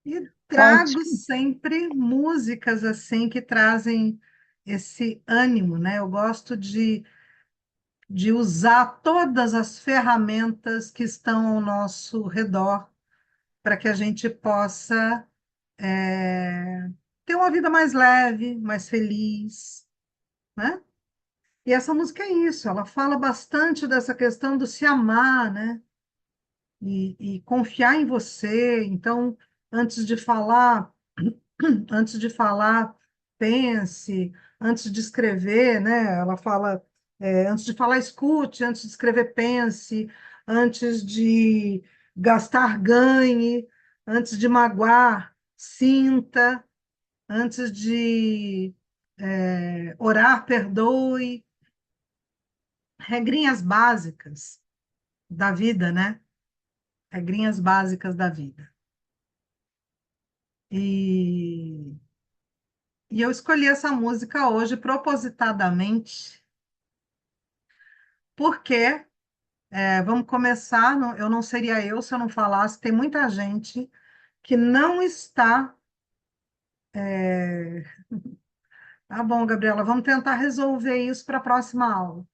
E trago Ótimo. sempre músicas assim que trazem esse ânimo, né? Eu gosto de usar todas as ferramentas que estão ao nosso redor para que a gente possa ter uma vida mais leve, mais feliz, né? E essa música é isso, ela fala bastante dessa questão do se amar, né? E confiar em você. Então, antes de falar, antes de falar, pense, antes de escrever, né? Ela fala, antes de falar, escute, antes de escrever, pense, antes de gastar, ganhe, antes de magoar, sinta, antes de orar, perdoe. Regrinhas básicas da vida, né? Regrinhas básicas da vida. E, e eu escolhi essa música hoje propositadamente, porque, vamos começar, eu não seria eu se eu não falasse, tem muita gente que não está. Tá bom, Gabriela, vamos tentar resolver isso para a próxima aula.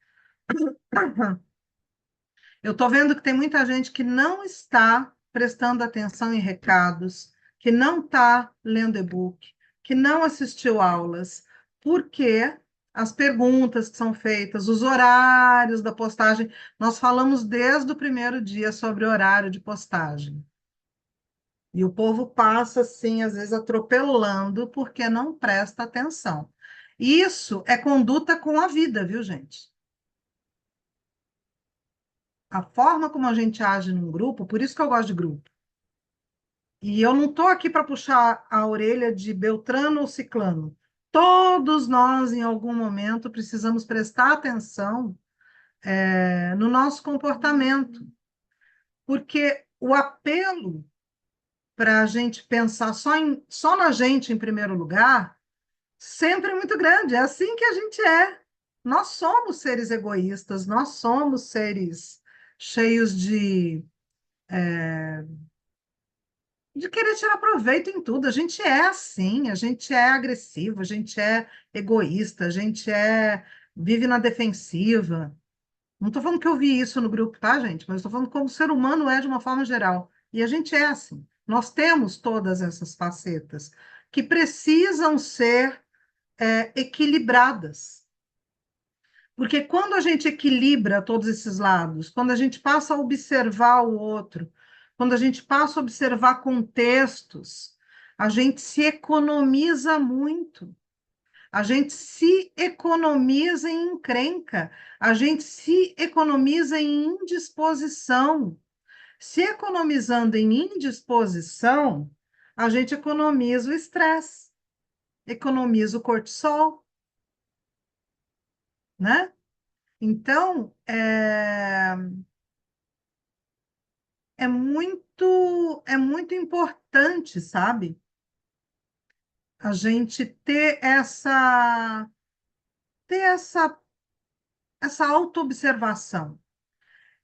Eu estou vendo que tem muita gente que não está prestando atenção em recados, que não está lendo e-book, que não assistiu aulas, porque as perguntas que são feitas, os horários da postagem, nós falamos desde o primeiro dia sobre horário de postagem. E o povo passa, assim, às vezes atropelando, porque não presta atenção. Isso é conduta com a vida, viu, gente? A forma como a gente age num grupo, por isso que eu gosto de grupo. E eu não estou aqui para puxar a orelha de Beltrano ou Ciclano. Todos nós, em algum momento, precisamos prestar atenção, no nosso comportamento, porque o apelo para a gente pensar só na gente em primeiro lugar sempre é muito grande. É assim que a gente é. Nós somos seres egoístas, nós somos seres cheios de querer tirar proveito em tudo. A gente é assim, a gente é agressivo, a gente é egoísta, a gente vive na defensiva. Não estou falando que eu vi isso no grupo, tá, gente? Mas estou falando como o ser humano é de uma forma geral. E a gente é assim. Nós temos todas essas facetas que precisam ser, equilibradas. Porque quando a gente equilibra todos esses lados, quando a gente passa a observar o outro, quando a gente passa a observar contextos, a gente se economiza muito. A gente se economiza em encrenca, a gente se economiza em indisposição. Se economizando em indisposição, a gente economiza o estresse, economiza o cortisol, né? Então, é muito importante, sabe? A gente ter essa autoobservação.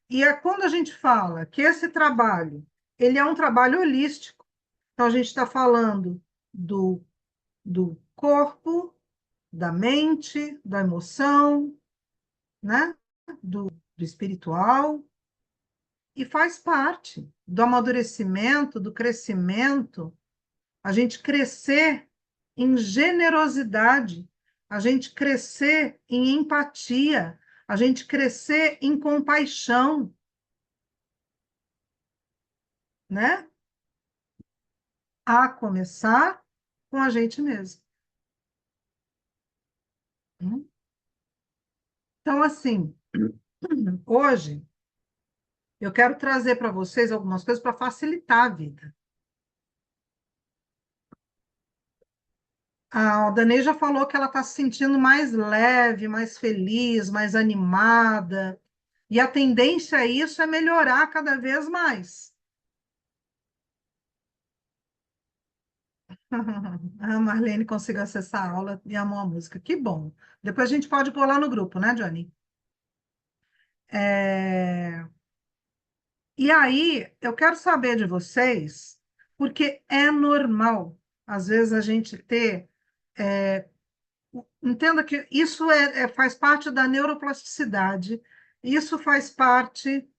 E é quando a gente fala que esse trabalho, ele é um trabalho holístico. Então, a gente está falando do corpo, da mente, da emoção, né? Do espiritual, e faz parte do amadurecimento, do crescimento, a gente crescer em generosidade, a gente crescer em empatia, a gente crescer em compaixão, né? A começar com a gente mesmo. Hum? Então, assim, hoje eu quero trazer para vocês algumas coisas para facilitar a vida. A Aldanei já falou que ela está se sentindo mais leve, mais feliz, mais animada. E a tendência a isso é melhorar cada vez mais. A Marlene conseguiu acessar a aula e amou a música. Que bom. Depois a gente pode pôr lá no grupo, né, Johnny? É, E aí, eu quero saber de vocês, porque é normal, às vezes, a gente ter. Entenda que isso faz parte da neuroplasticidade, isso faz parte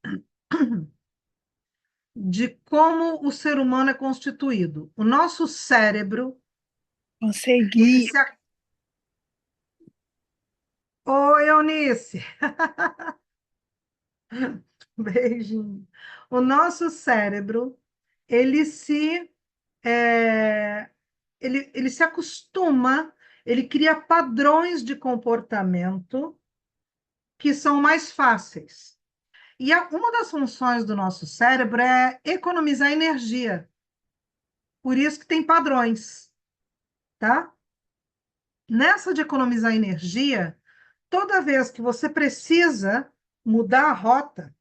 de como o ser humano é constituído. O nosso cérebro, ele Consegui. se... Oi, Eunice, beijinho. O nosso cérebro, ele se, é, ele se acostuma, ele cria padrões de comportamento que são mais fáceis. E uma das funções do nosso cérebro é economizar energia. Por isso que tem padrões, tá? Nessa de economizar energia, toda vez que você precisa mudar a rota,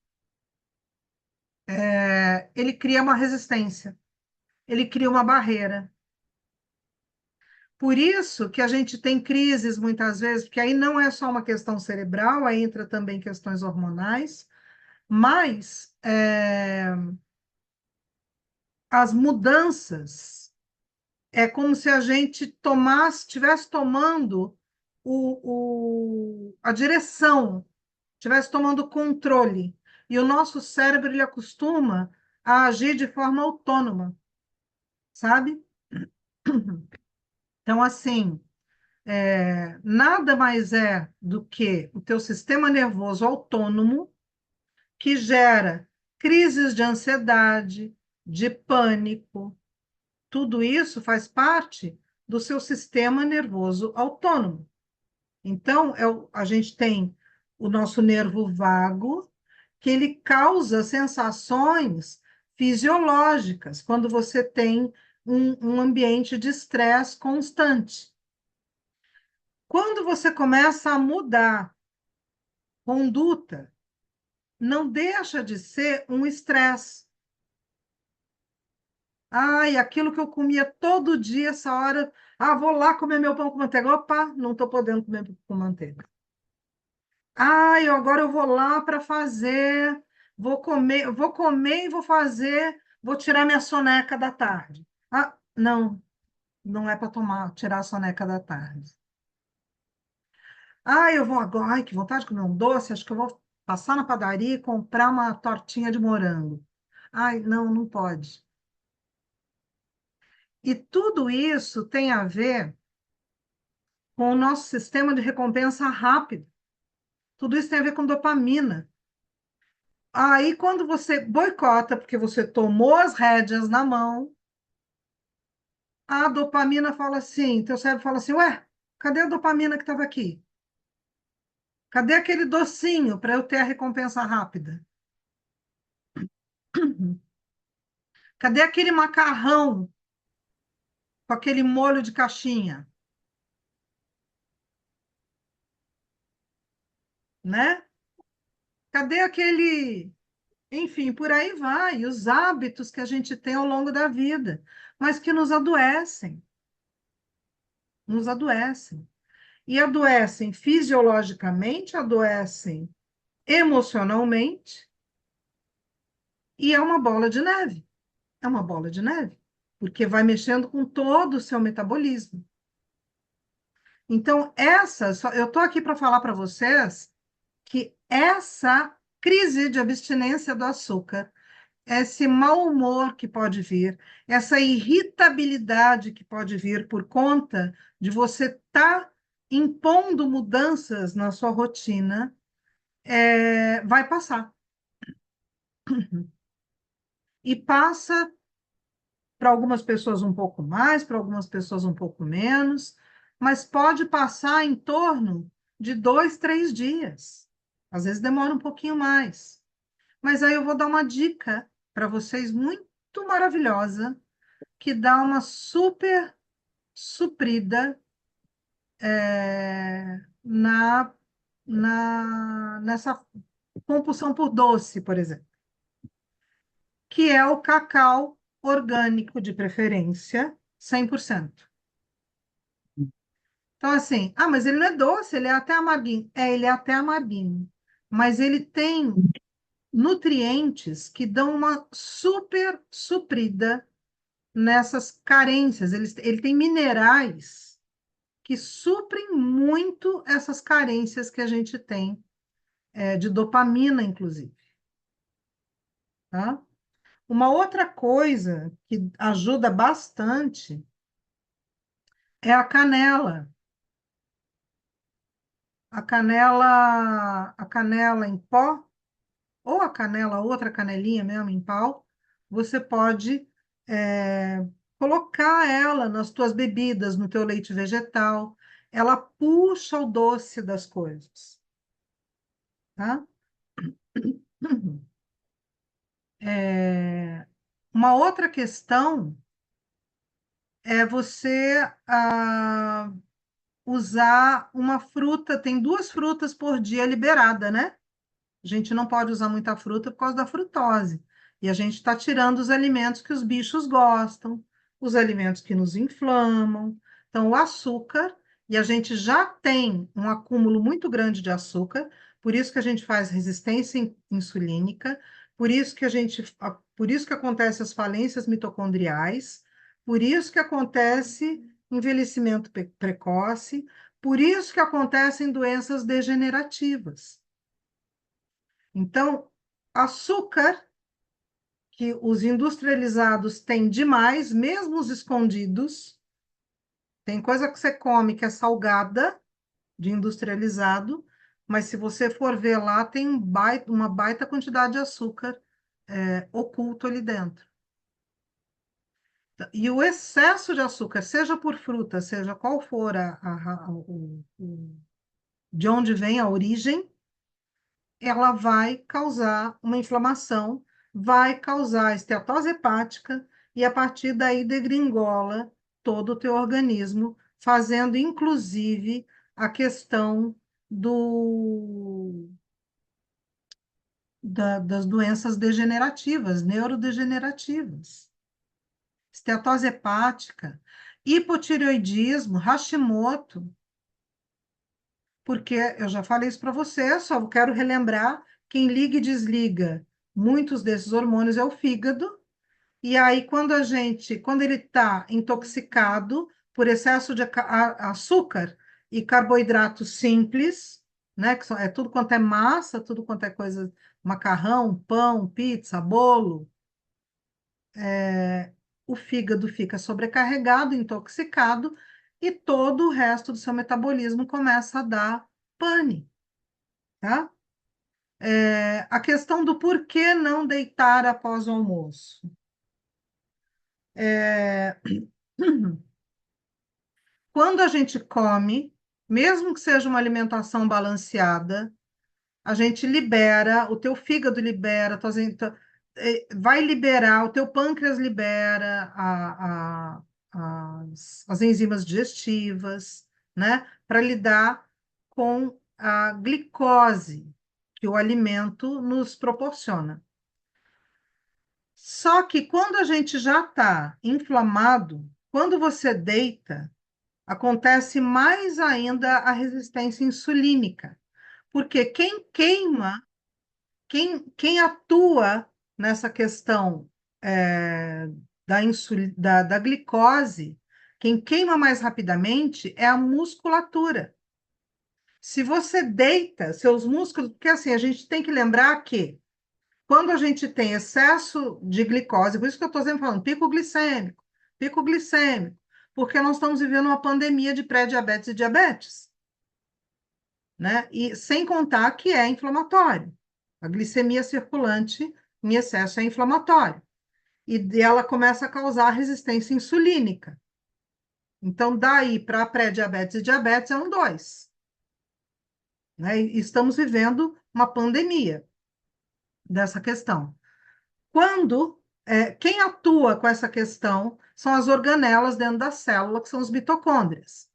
ele cria uma resistência, ele cria uma barreira. Por isso que a gente tem crises muitas vezes, porque aí não é só uma questão cerebral, aí entra também questões hormonais, mas as mudanças é como se a gente estivesse tomando a direção, estivesse tomando o controle. E o nosso cérebro, ele acostuma a agir de forma autônoma, sabe? Então, assim, nada mais é do que o teu sistema nervoso autônomo que gera crises de ansiedade, de pânico. Tudo isso faz parte do seu sistema nervoso autônomo. Então, a gente tem o nosso nervo vago, que ele causa sensações fisiológicas quando você tem um ambiente de estresse constante. Quando você começa a mudar conduta, não deixa de ser um estresse. Ai, aquilo que eu comia todo dia, essa hora, vou lá comer meu pão com manteiga. Opa, não estou podendo comer pão com manteiga. Agora eu vou lá para fazer, vou comer e vou fazer, vou tirar minha soneca da tarde. Não, não é para tirar a soneca da tarde. Eu vou agora, ai, que vontade de comer um doce, acho que eu vou passar na padaria e comprar uma tortinha de morango. Ai, não, não pode. E tudo isso tem a ver com o nosso sistema de recompensa rápido. Tudo isso tem a ver com dopamina. Aí, quando você boicota, porque você tomou as rédeas na mão, a dopamina fala assim, teu cérebro fala assim, ué, cadê a dopamina que estava aqui? Cadê aquele docinho para eu ter a recompensa rápida? Cadê aquele macarrão com aquele molho de caixinha, né? Cadê aquele, enfim, por aí vai, os hábitos que a gente tem ao longo da vida, mas que nos adoecem. E adoecem fisiologicamente, adoecem emocionalmente, e é uma bola de neve. É uma bola de neve, porque vai mexendo com todo o seu metabolismo. Então, eu estou aqui para falar para vocês que essa crise de abstinência do açúcar, esse mau humor que pode vir, essa irritabilidade que pode vir por conta de você estar impondo mudanças na sua rotina, vai passar. E passa para algumas pessoas um pouco mais, para algumas pessoas um pouco menos, mas pode passar em torno de 2, 3 dias. Às vezes demora um pouquinho mais. Mas aí eu vou dar uma dica para vocês muito maravilhosa, que dá uma super suprida nessa compulsão por doce, por exemplo, que é o cacau orgânico de preferência, 100%. Então, assim, mas ele não é doce, ele é até amarguinho. Ele é até amarguinho. Mas ele tem nutrientes que dão uma super suprida nessas carências. Ele tem minerais que suprem muito essas carências que a gente tem, de dopamina, inclusive. Tá? Uma outra coisa que ajuda bastante é a canela em pó, ou a canela, outra canelinha mesmo em pau, você pode colocar ela nas tuas bebidas, no teu leite vegetal. Ela puxa o doce das coisas, tá? É, uma outra questão é você usar uma fruta, tem 2 frutas por dia liberada, né? A gente não pode usar muita fruta por causa da frutose. E a gente está tirando os alimentos que os bichos gostam, os alimentos que nos inflamam. Então, o açúcar, e a gente já tem um acúmulo muito grande de açúcar, por isso que a gente faz resistência insulínica, por isso que acontece as falências mitocondriais, por isso que acontece envelhecimento precoce, por isso que acontecem doenças degenerativas. Então, açúcar, que os industrializados têm demais, mesmo os escondidos, tem coisa que você come que é salgada, de industrializado, mas se você for ver lá, tem uma baita quantidade de açúcar oculto ali dentro. E o excesso de açúcar, seja por fruta, seja qual for de onde vem a origem, ela vai causar uma inflamação, vai causar esteatose hepática e a partir daí degringola todo o teu organismo, fazendo inclusive a questão das doenças degenerativas, neurodegenerativas, esteatose hepática, hipotireoidismo, Hashimoto, porque eu já falei isso para você, só quero relembrar, quem liga e desliga muitos desses hormônios é o fígado, e aí quando ele está intoxicado por excesso de açúcar e carboidratos simples, né, é tudo quanto é massa, tudo quanto é coisa, macarrão, pão, pizza, bolo, o fígado fica sobrecarregado, intoxicado, e todo o resto do seu metabolismo começa a dar pane, tá? A questão do porquê não deitar após o almoço. Quando a gente come, mesmo que seja uma alimentação balanceada, a gente libera, o teu fígado libera, vai liberar, o teu pâncreas libera as enzimas digestivas, né? Para lidar com a glicose que o alimento nos proporciona. Só que quando a gente já está inflamado, quando você deita, acontece mais ainda a resistência insulínica, porque quem atua nessa questão da glicose, quem queima mais rapidamente é a musculatura. Se você deita seus músculos, porque assim, a gente tem que lembrar que quando a gente tem excesso de glicose, por isso que eu estou sempre falando pico glicêmico, porque nós estamos vivendo uma pandemia de pré-diabetes e diabetes, né? E sem contar que é inflamatório. A glicemia circulante em excesso é inflamatório. E ela começa a causar resistência insulínica. Então, daí para pré-diabetes e diabetes é um dois. Né? E estamos vivendo uma pandemia dessa questão. Quem atua com essa questão são as organelas dentro da célula, que são os mitocôndrias.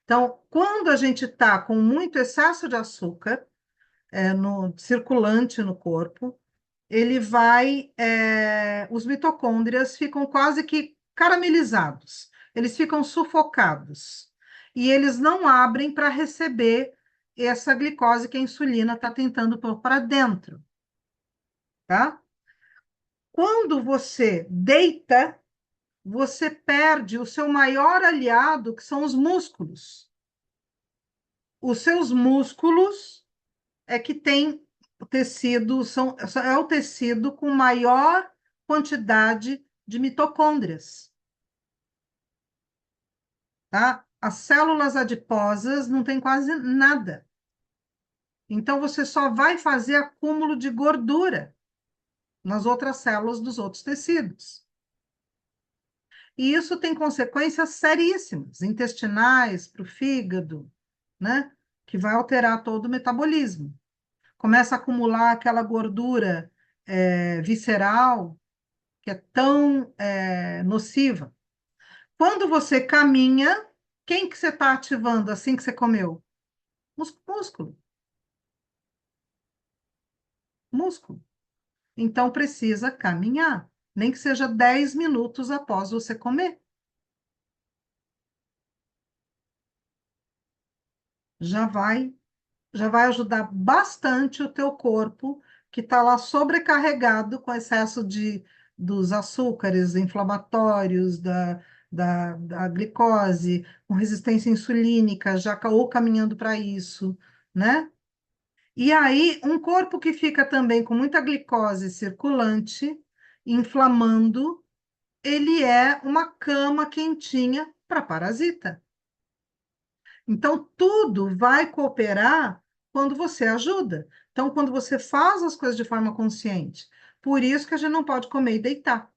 Então, quando a gente está com muito excesso de açúcar no circulante no corpo, os mitocôndrias ficam quase que caramelizados, eles ficam sufocados e eles não abrem para receber essa glicose que a insulina está tentando pôr para dentro, tá? Quando você deita, você perde o seu maior aliado, que são os músculos. Os seus músculos é que tem o tecido, é o tecido com maior quantidade de mitocôndrias, tá? As células adiposas não tem quase nada. Então, você só vai fazer acúmulo de gordura nas outras células dos outros tecidos. E isso tem consequências seríssimas, intestinais, para o fígado, né? Que vai alterar todo o metabolismo. Começa a acumular aquela gordura visceral, que é tão nociva. Quando você caminha, quem que você está ativando assim que você comeu? Músculo, músculo. Então precisa caminhar, nem que seja 10 minutos após você comer. Já vai, já vai ajudar bastante o teu corpo, que está lá sobrecarregado com excesso dos açúcares inflamatórios, da glicose, com resistência insulínica, ou caminhando para isso, né? E aí, um corpo que fica também com muita glicose circulante, inflamando, ele é uma cama quentinha para parasita. Então, tudo vai cooperar quando você ajuda. Então, quando você faz as coisas de forma consciente. Por isso que a gente não pode comer e deitar,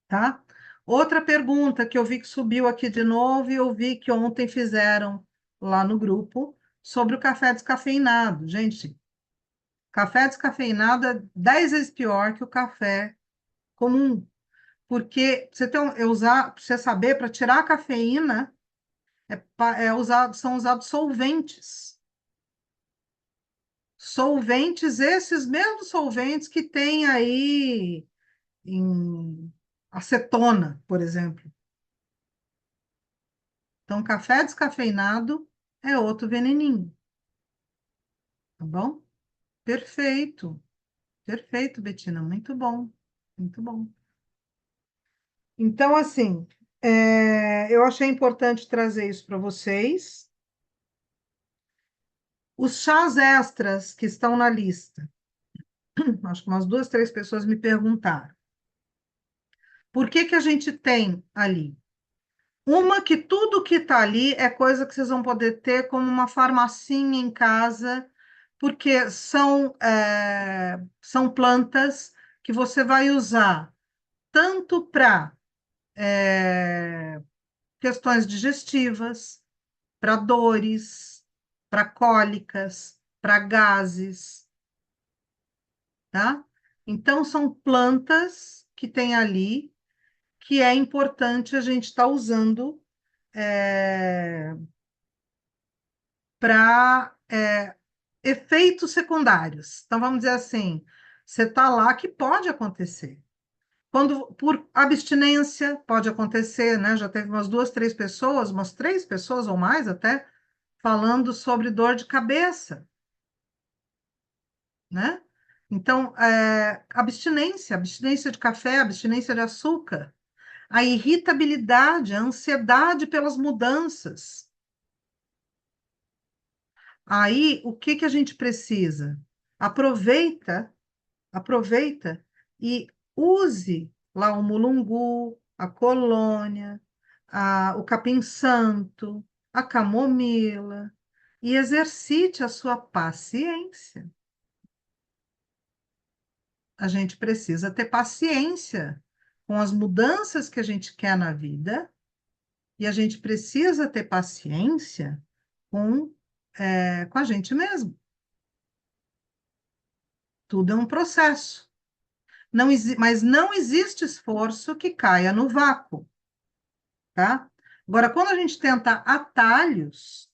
tá? Outra pergunta que eu vi que subiu aqui de novo e eu vi que ontem fizeram lá no grupo sobre o café descafeinado. Gente, café descafeinado é 10 vezes pior que o café comum. Porque você tem, pra você saber, para tirar a cafeína, são usados solventes. Solventes, esses mesmos solventes que tem aí em acetona, por exemplo. Então, café descafeinado é outro veneninho, tá bom? Perfeito, perfeito, Betina, muito bom, muito bom. Então, assim, eu achei importante trazer isso para vocês. Os chás extras que estão na lista, acho que umas duas, três pessoas me perguntaram. Por que que a gente tem ali? Uma que tudo que está ali é coisa que vocês vão poder ter como uma farmacinha em casa, porque são plantas que você vai usar tanto para questões digestivas, para dores, para cólicas, para gases, tá? Então, são plantas que tem ali que é importante a gente estar usando para efeitos secundários. Então, vamos dizer assim, você está lá que pode acontecer. Quando, por abstinência, pode acontecer, né? Já teve umas duas, três pessoas, umas três pessoas ou mais até, falando sobre dor de cabeça, né? Então, abstinência de café, abstinência de açúcar, a irritabilidade, a ansiedade pelas mudanças. Aí, o que que a gente precisa? Aproveita, aproveita e use lá o mulungu, a colônia, o capim-santo, a camomila e exercite a sua paciência. A gente precisa ter paciência com as mudanças que a gente quer na vida e a gente precisa ter paciência com a gente mesmo. Tudo é um processo. Mas não existe esforço que caia no vácuo, tá? Agora, quando a gente tenta atalhos,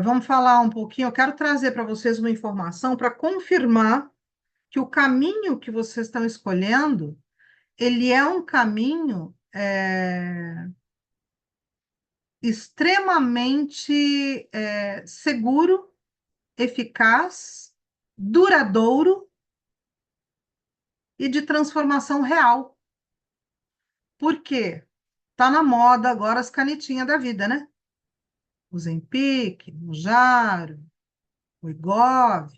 vamos falar um pouquinho. Eu quero trazer para vocês uma informação para confirmar que o caminho que vocês estão escolhendo, ele é um caminho extremamente seguro, eficaz, duradouro e de transformação real. Por quê? Tá na moda agora as canetinhas da vida, né? O Zempic, o Jaro, o Igov.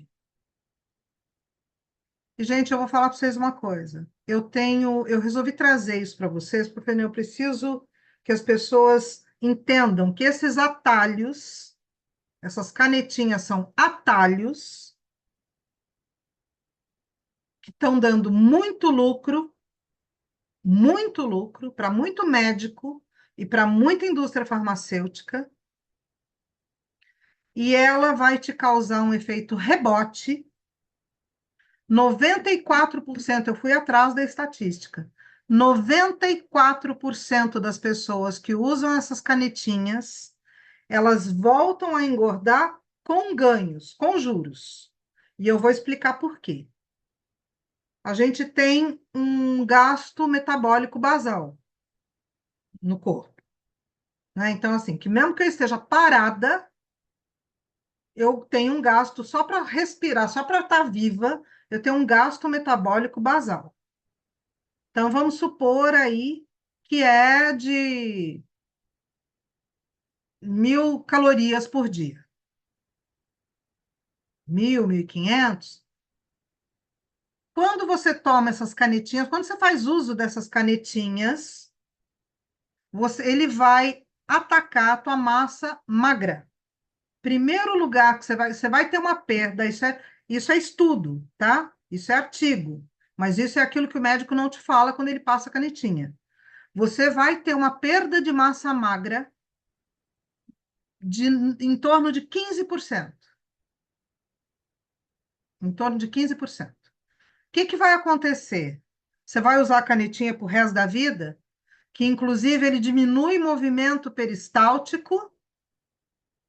E, gente, eu vou falar para vocês uma coisa. Eu resolvi trazer isso para vocês, porque eu preciso que as pessoas entendam que esses atalhos, essas canetinhas são atalhos que estão dando muito lucro para muito médico e para muita indústria farmacêutica, e ela vai te causar um efeito rebote. 94%, eu fui atrás da estatística. 94% das pessoas que usam essas canetinhas, elas voltam a engordar com ganhos, com juros. E eu vou explicar por quê. A gente tem um gasto metabólico basal no corpo, né? Então, assim, que mesmo que eu esteja parada, eu tenho um gasto só para respirar, só para estar viva, eu tenho um gasto metabólico basal. Então, vamos supor aí que é de 1.000 calorias por dia. 1.000, 1.500. Quando você toma essas canetinhas, quando você faz uso dessas canetinhas, ele vai atacar a tua massa magra. Primeiro lugar que você vai ter uma perda, isso é estudo, tá? Isso é artigo. Mas isso é aquilo que o médico não te fala quando ele passa a canetinha. Você vai ter uma perda de massa magra de em torno de 15%. Em torno de 15%. O que que vai acontecer? Você vai usar a canetinha para o resto da vida, que inclusive ele diminui o movimento peristáltico,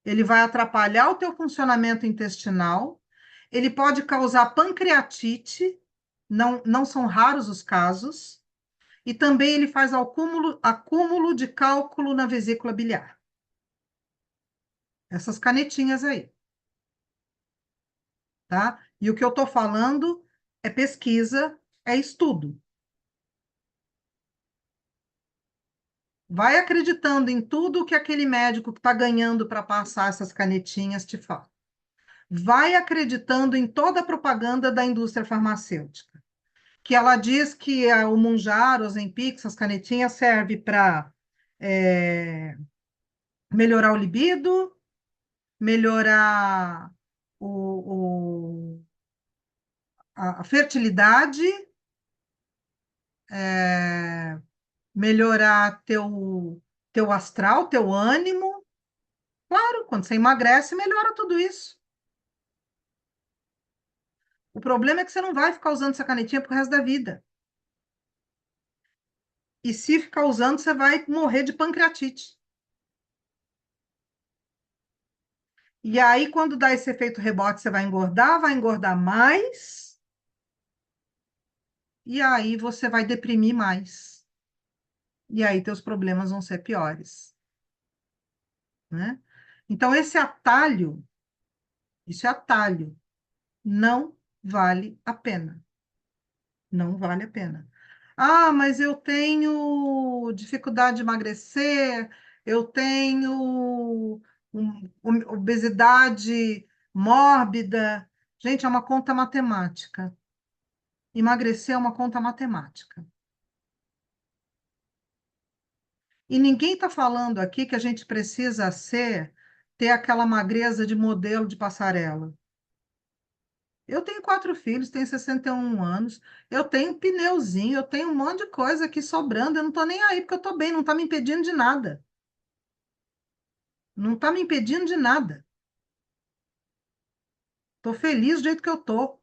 ele vai atrapalhar o teu funcionamento intestinal, ele pode causar pancreatite, não são raros os casos, e também ele faz acúmulo de cálculo na vesícula biliar. Essas canetinhas aí, tá? E o que eu estou falando é pesquisa, é estudo. Vai acreditando em tudo que aquele médico que está ganhando para passar essas canetinhas te fala. Vai acreditando em toda a propaganda da indústria farmacêutica, que ela diz que o Mounjaro, o Ozempic, essas canetinhas serve para melhorar o libido, melhorar a fertilidade, é, melhorar teu astral, teu ânimo. Claro, quando você emagrece, melhora tudo isso. O problema é que você não vai ficar usando essa canetinha pro resto da vida. E se ficar usando, você vai morrer de pancreatite. E aí, quando dá esse efeito rebote, você vai engordar mais, e aí você vai deprimir mais. E aí teus problemas vão ser piores, né? Então, isso é atalho, não vale a pena. Não vale a pena. Ah, mas eu tenho dificuldade de emagrecer, eu tenho obesidade mórbida. Gente, é uma conta matemática. Emagrecer é uma conta matemática. E ninguém está falando aqui que a gente precisa ter aquela magreza de modelo de passarela. Eu tenho 4 filhos, tenho 61 anos, eu tenho pneuzinho, eu tenho um monte de coisa aqui sobrando, eu não estou nem aí porque eu estou bem, não está me impedindo de nada. Não está me impedindo de nada. Estou feliz do jeito que eu estou.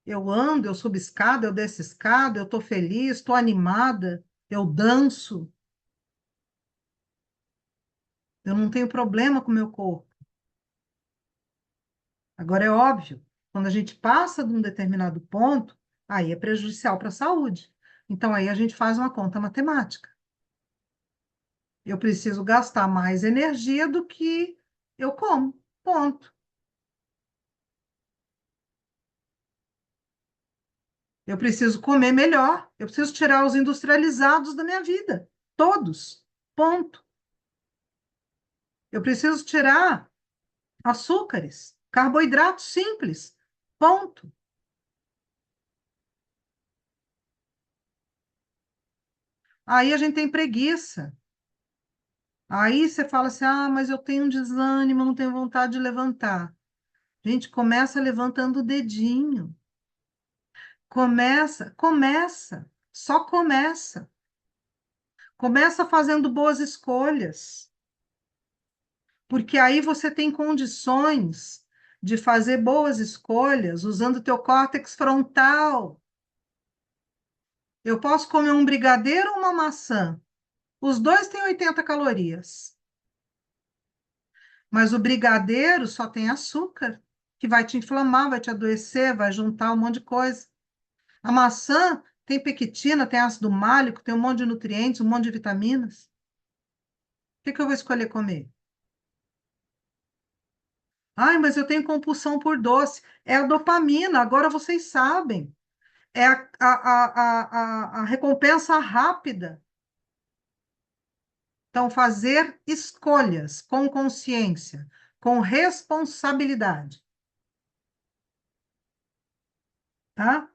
Eu ando, eu subo escada, eu desço escada, eu estou feliz, estou animada, eu danço. Eu não tenho problema com o meu corpo. Agora, é óbvio, quando a gente passa de um determinado ponto, aí é prejudicial para a saúde. Então, aí a gente faz uma conta matemática. Eu preciso gastar mais energia do que eu como. Ponto. Eu preciso comer melhor. Eu preciso tirar os industrializados da minha vida. Todos. Ponto. Eu preciso tirar açúcares, carboidratos simples. Ponto. Aí a gente tem preguiça. Aí você fala assim: ah, mas eu tenho um desânimo, não tenho vontade de levantar. Gente, começa levantando o dedinho. Começa, começa, só começa. Começa fazendo boas escolhas, porque aí você tem condições de fazer boas escolhas usando o teu córtex frontal. Eu posso comer um brigadeiro ou uma maçã. Os dois têm 80 calorias, mas o brigadeiro só tem açúcar, que vai te inflamar, vai te adoecer, vai juntar um monte de coisa. A maçã tem pectina, tem ácido málico, tem um monte de nutrientes, um monte de vitaminas. O que que eu vou escolher comer? Ai, mas eu tenho compulsão por doce. É a dopamina, agora vocês sabem. É a recompensa rápida. Então, fazer escolhas com consciência, com responsabilidade, tá?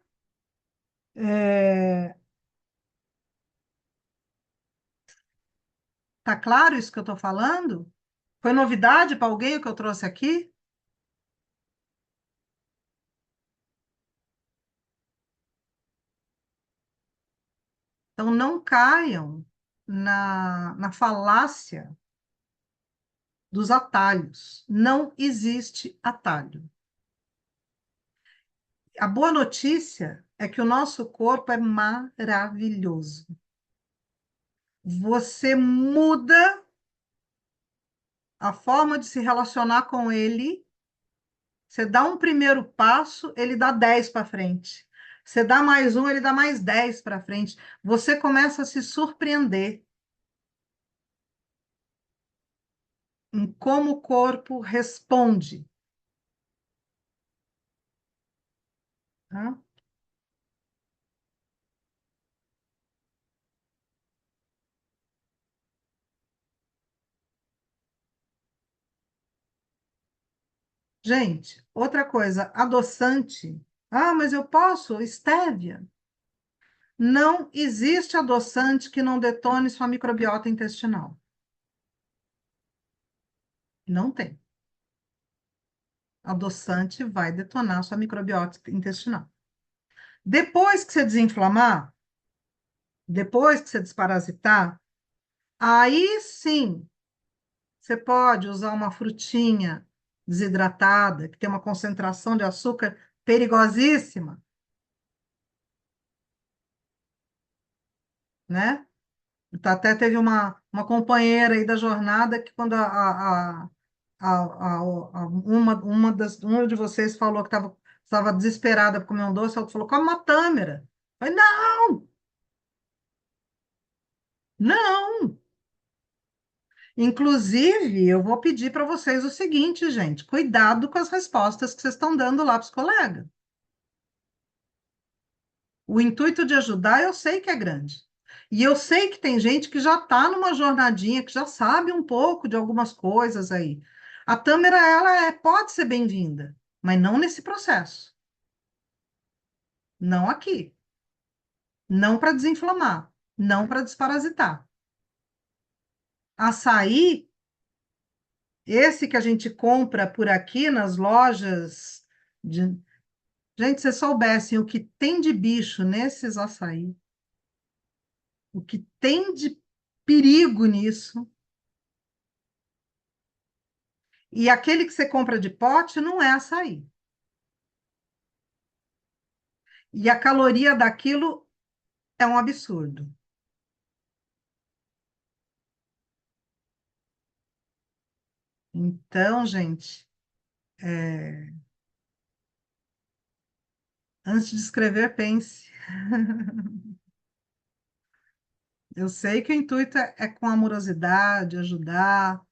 Tá claro isso que eu estou falando? Foi novidade para alguém o que eu trouxe aqui? Então, não caiam na falácia dos atalhos. Não existe atalho. A boa notícia é que o nosso corpo é maravilhoso. Você muda a forma de se relacionar com ele. Você dá um primeiro passo, ele dá 10 para frente. Você dá mais um, ele dá mais 10 para frente. Você começa a se surpreender em como o corpo responde. Tá? Gente, outra coisa, adoçante. Ah, mas eu posso? Estévia. Não existe adoçante que não detone sua microbiota intestinal. Não tem. Adoçante vai detonar sua microbiota intestinal. Depois que você desinflamar, depois que você desparasitar, aí sim você pode usar uma frutinha desidratada, que tem uma concentração de açúcar perigosíssima, né? Então, até teve uma companheira aí da jornada que quando uma de vocês falou que estava desesperada para comer um doce, ela falou, come uma tâmara. Eu falei, não, não. Inclusive, eu vou pedir para vocês o seguinte, gente, cuidado com as respostas que vocês estão dando lá para os colegas. O intuito de ajudar, eu sei que é grande. E eu sei que tem gente que já está numa jornadinha, que já sabe um pouco de algumas coisas aí. A Tâmara, pode ser bem-vinda, mas não nesse processo. Não aqui. Não para desinflamar. Não para desparasitar. Açaí, esse que a gente compra por aqui nas lojas de... Gente, se vocês soubessem o que tem de bicho nesses açaí, o que tem de perigo nisso. E aquele que você compra de pote não é açaí. E a caloria daquilo é um absurdo. Então, gente, antes de escrever, pense. Eu sei que o intuito é com amorosidade, ajudar,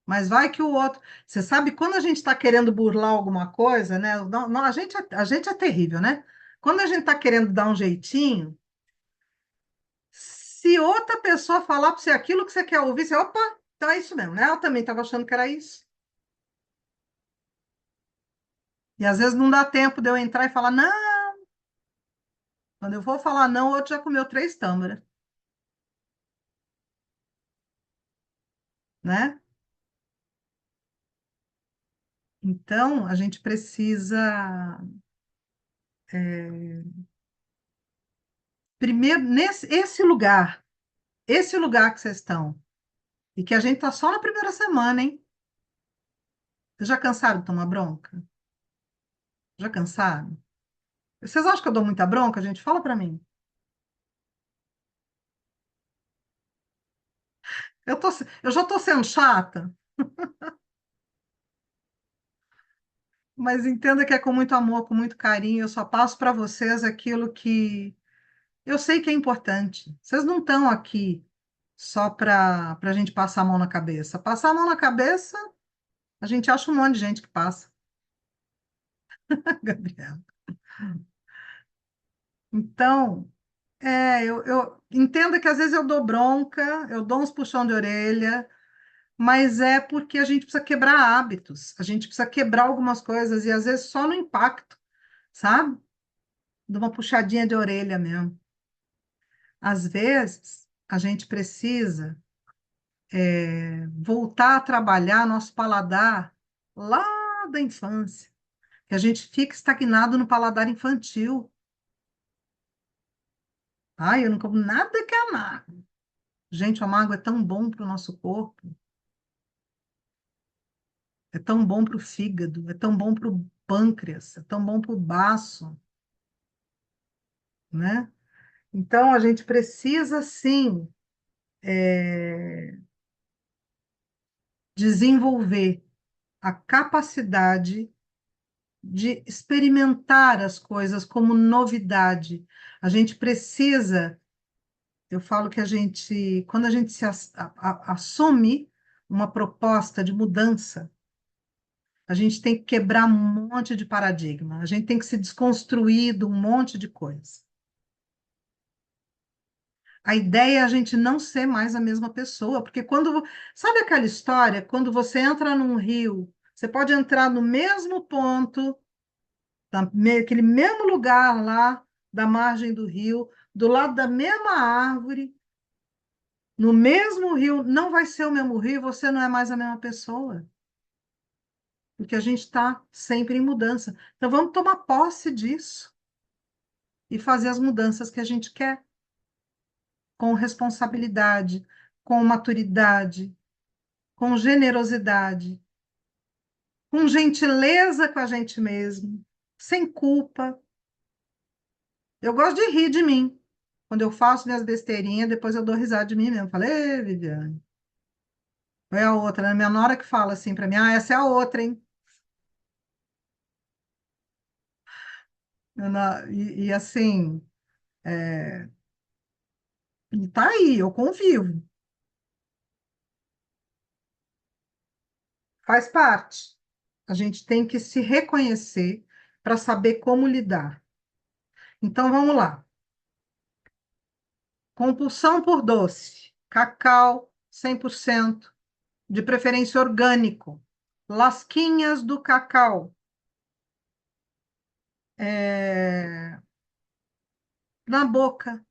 mas vai que o outro. Você sabe, quando a gente está querendo burlar alguma coisa, né? A gente é terrível, né? Quando a gente está querendo dar um jeitinho, se outra pessoa falar para você aquilo que você quer ouvir, você, opa, então é isso mesmo, né? Ela também estava achando que era isso. E às vezes não dá tempo de eu entrar e falar, não. Quando eu vou falar não, o outro já comeu três tâmaras, né? Então, a gente precisa, primeiro, esse lugar que vocês estão, e que a gente está só na primeira semana, hein? Vocês já cansaram de tomar bronca? Já cansaram? Vocês acham que eu dou muita bronca, gente? Fala para mim. Eu já estou sendo chata, mas entenda que é com muito amor, com muito carinho. Eu só passo para vocês aquilo que eu sei que é importante. Vocês não estão aqui só para a gente passar a mão na cabeça. Passar a mão na cabeça, a gente acha um monte de gente que passa, Gabriela. Então, eu entendo que às vezes eu dou bronca, eu dou uns puxão de orelha, mas é porque a gente precisa quebrar hábitos, a gente precisa quebrar algumas coisas, e às vezes só no impacto, sabe? De uma puxadinha de orelha mesmo. Às vezes, a gente precisa voltar a trabalhar nosso paladar lá da infância, que a gente fica estagnado no paladar infantil. Ai, eu não como nada que é amargo. Gente, o amargo é tão bom para o nosso corpo, é tão bom para o fígado, é tão bom para o pâncreas, é tão bom para o baço, né? Então, a gente precisa, sim, desenvolver a capacidade de experimentar as coisas como novidade. A gente precisa, eu falo que quando a gente assume uma proposta de mudança, a gente tem que quebrar um monte de paradigma, a gente tem que se desconstruir de um monte de coisa. A ideia é a gente não ser mais a mesma pessoa, porque sabe aquela história, quando você entra num rio, você pode entrar no mesmo ponto, aquele mesmo lugar lá da margem do rio, do lado da mesma árvore, no mesmo rio, não vai ser o mesmo rio, você não é mais a mesma pessoa, porque a gente está sempre em mudança. Então vamos tomar posse disso e fazer as mudanças que a gente quer, com responsabilidade, com maturidade, com generosidade, com gentileza com a gente mesmo, sem culpa. Eu gosto de rir de mim. Quando eu faço minhas besteirinhas, depois eu dou risada de mim mesmo. Falei, "Ê, Viviane, foi a outra, né? Minha nora que fala assim para mim, ah, essa é a outra, hein? E assim, e tá aí, eu convivo, faz parte. A gente tem que se reconhecer para saber como lidar. Então vamos lá. Compulsão por doce, cacau 100%, de preferência orgânico, lasquinhas do cacau, é, na boca,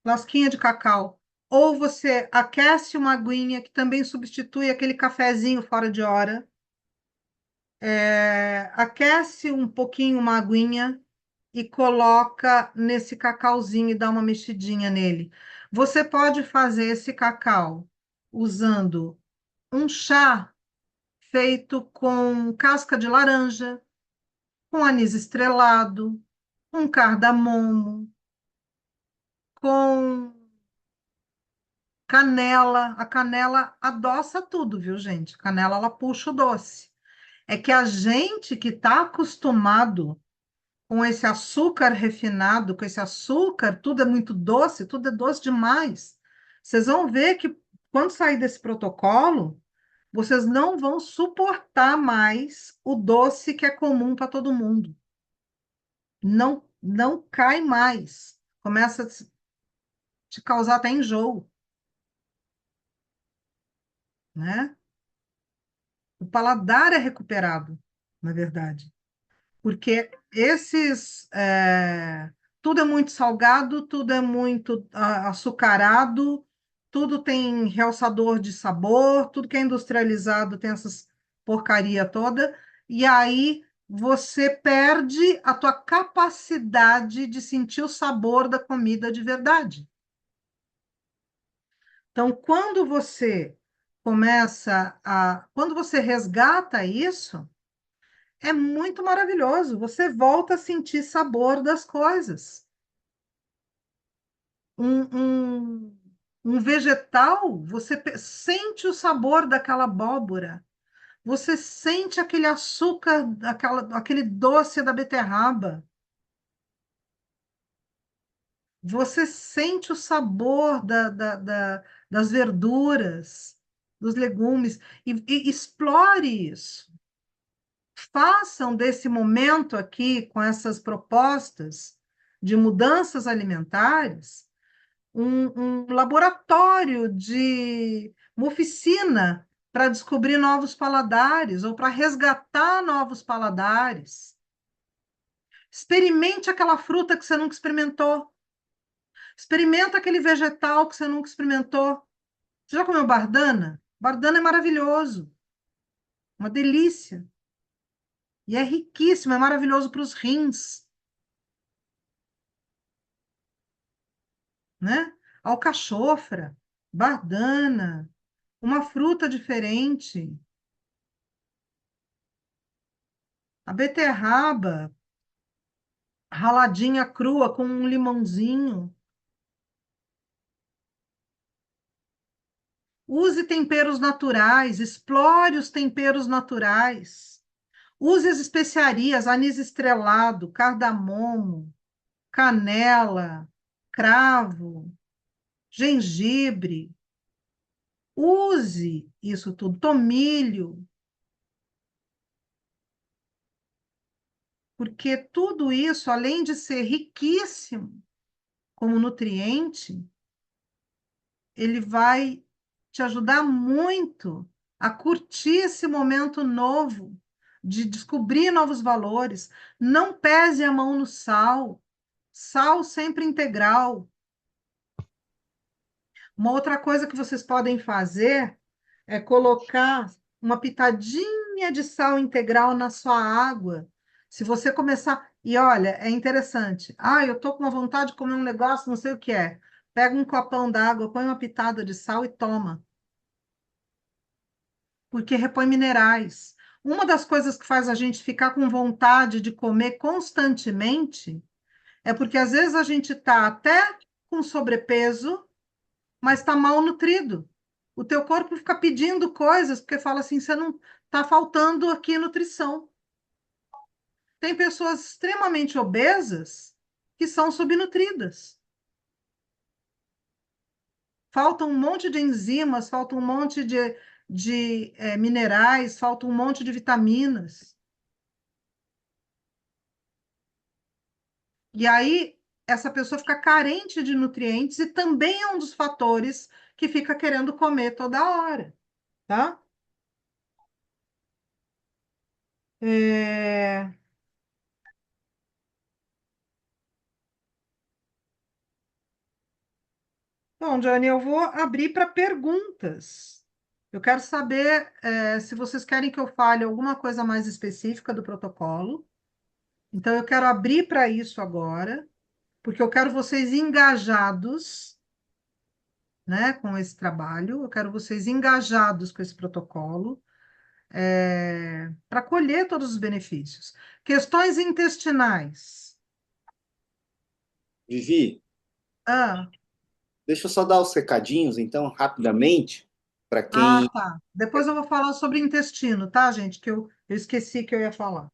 lasquinha de cacau. Ou você aquece uma aguinha, que também substitui aquele cafezinho fora de hora. Aquece um pouquinho uma aguinha e coloca nesse cacauzinho e dá uma mexidinha nele. Você pode fazer esse cacau usando um chá feito com casca de laranja, com anis estrelado, com cardamomo, com canela. A canela adoça tudo, viu, gente? A canela, ela puxa o doce. É que a gente que está acostumado com esse açúcar refinado, com esse açúcar, tudo é muito doce, tudo é doce demais. Vocês vão ver que quando sair desse protocolo, vocês não vão suportar mais o doce que é comum para todo mundo. Não não cai mais. Começa a te causar até enjoo, né? O paladar é recuperado, na verdade. Porque tudo é muito salgado, tudo é muito açucarado, tudo tem realçador de sabor, tudo que é industrializado tem essas porcaria toda, e aí você perde a tua capacidade de sentir o sabor da comida de verdade. Então, quando você resgata isso, é muito maravilhoso. Você volta a sentir sabor das coisas. Um, um vegetal, você sente o sabor daquela abóbora. Você sente aquele açúcar, aquele doce da beterraba. Você sente o sabor das verduras, dos legumes. E explore isso. Façam desse momento aqui, com essas propostas de mudanças alimentares, um laboratório uma oficina para descobrir novos paladares ou para resgatar novos paladares. Experimente aquela fruta que você nunca experimentou. Experimenta aquele vegetal que você nunca experimentou. Você já comeu bardana? Bardana é maravilhoso, uma delícia. E é riquíssimo, é maravilhoso para os rins, né? Alcachofra, bardana, uma fruta diferente. A beterraba, raladinha crua com um limãozinho. Use temperos naturais, explore os temperos naturais. Use as especiarias, anis estrelado, cardamomo, canela, cravo, gengibre. Use isso tudo, tomilho, porque tudo isso, além de ser riquíssimo como nutriente, ele vai te ajudar muito a curtir esse momento novo, de descobrir novos valores. Não pese a mão no sal, sal sempre integral. Uma outra coisa que vocês podem fazer é colocar uma pitadinha de sal integral na sua água. Se você começar. E olha, é interessante. Ah, eu tô com uma vontade de comer um negócio, não sei o que é. Pega um copão d'água, põe uma pitada de sal e toma, porque repõe minerais. Uma das coisas que faz a gente ficar com vontade de comer constantemente é porque às vezes a gente está até com sobrepeso, mas está mal nutrido. O teu corpo fica pedindo coisas porque fala assim, você não está faltando aqui nutrição. Tem pessoas extremamente obesas que são subnutridas. Falta um monte de enzimas, falta um monte de minerais, falta um monte de vitaminas. E aí, essa pessoa fica carente de nutrientes e também é um dos fatores que fica querendo comer toda hora, tá? É... Bom, Johnny, eu vou abrir para perguntas. Eu quero saber, se vocês querem que eu fale alguma coisa mais específica do protocolo. Então, eu quero abrir para isso agora, porque eu quero vocês engajados, né, com esse trabalho. Eu quero vocês engajados com esse protocolo. Para colher todos os benefícios. Questões intestinais. Vivi, Ah, deixa eu só dar os recadinhos, então, rapidamente, para quem, tá. Depois eu vou falar sobre intestino, tá, gente? Que eu esqueci que eu ia falar.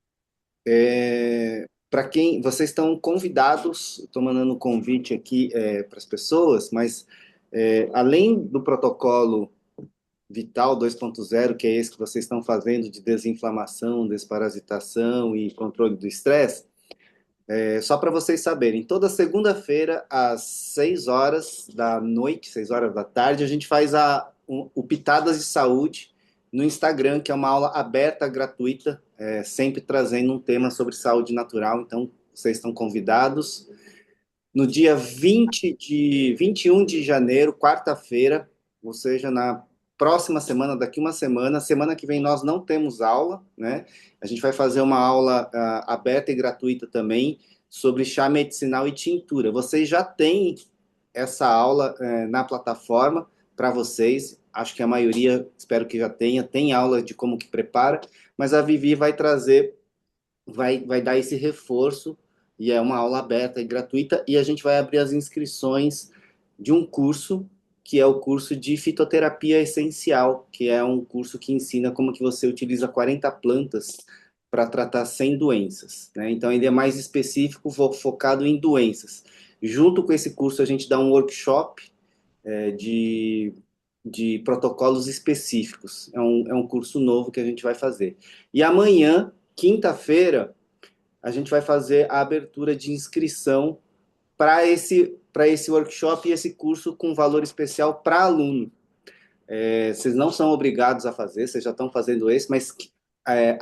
para quem vocês estão convidados, estou mandando um convite aqui para as pessoas, mas além do protocolo Vital 2.0, que é esse que vocês estão fazendo de desinflamação, desparasitação e controle do estresse, Só para vocês saberem, toda segunda-feira, às 6 horas da noite, 6 horas da tarde, a gente faz o Pitadas de Saúde no Instagram, que é uma aula aberta, gratuita, sempre trazendo um tema sobre saúde natural. Então, vocês estão convidados. No dia 21 de janeiro, quarta-feira, ou seja, na próxima semana, daqui uma semana, semana que vem nós não temos aula, né? A gente vai fazer uma aula aberta e gratuita também sobre chá medicinal e tintura. Vocês já têm essa aula na plataforma para vocês. Acho que a maioria, espero que já tenha, tem aula de como que prepara, mas a Vivi vai trazer, vai dar esse reforço, e é uma aula aberta e gratuita, e a gente vai abrir as inscrições de um curso, que é o curso de fitoterapia essencial, que é um curso que ensina como que você utiliza 40 plantas para tratar 100 doenças, né? Então ele é mais específico, focado em doenças. Junto com esse curso a gente dá um workshop de protocolos específicos. É um curso novo que a gente vai fazer. E amanhã, quinta-feira, a gente vai fazer a abertura de inscrição para esse workshop e esse curso com valor especial para aluno. Vocês não são obrigados a fazer, vocês já estão fazendo esse, mas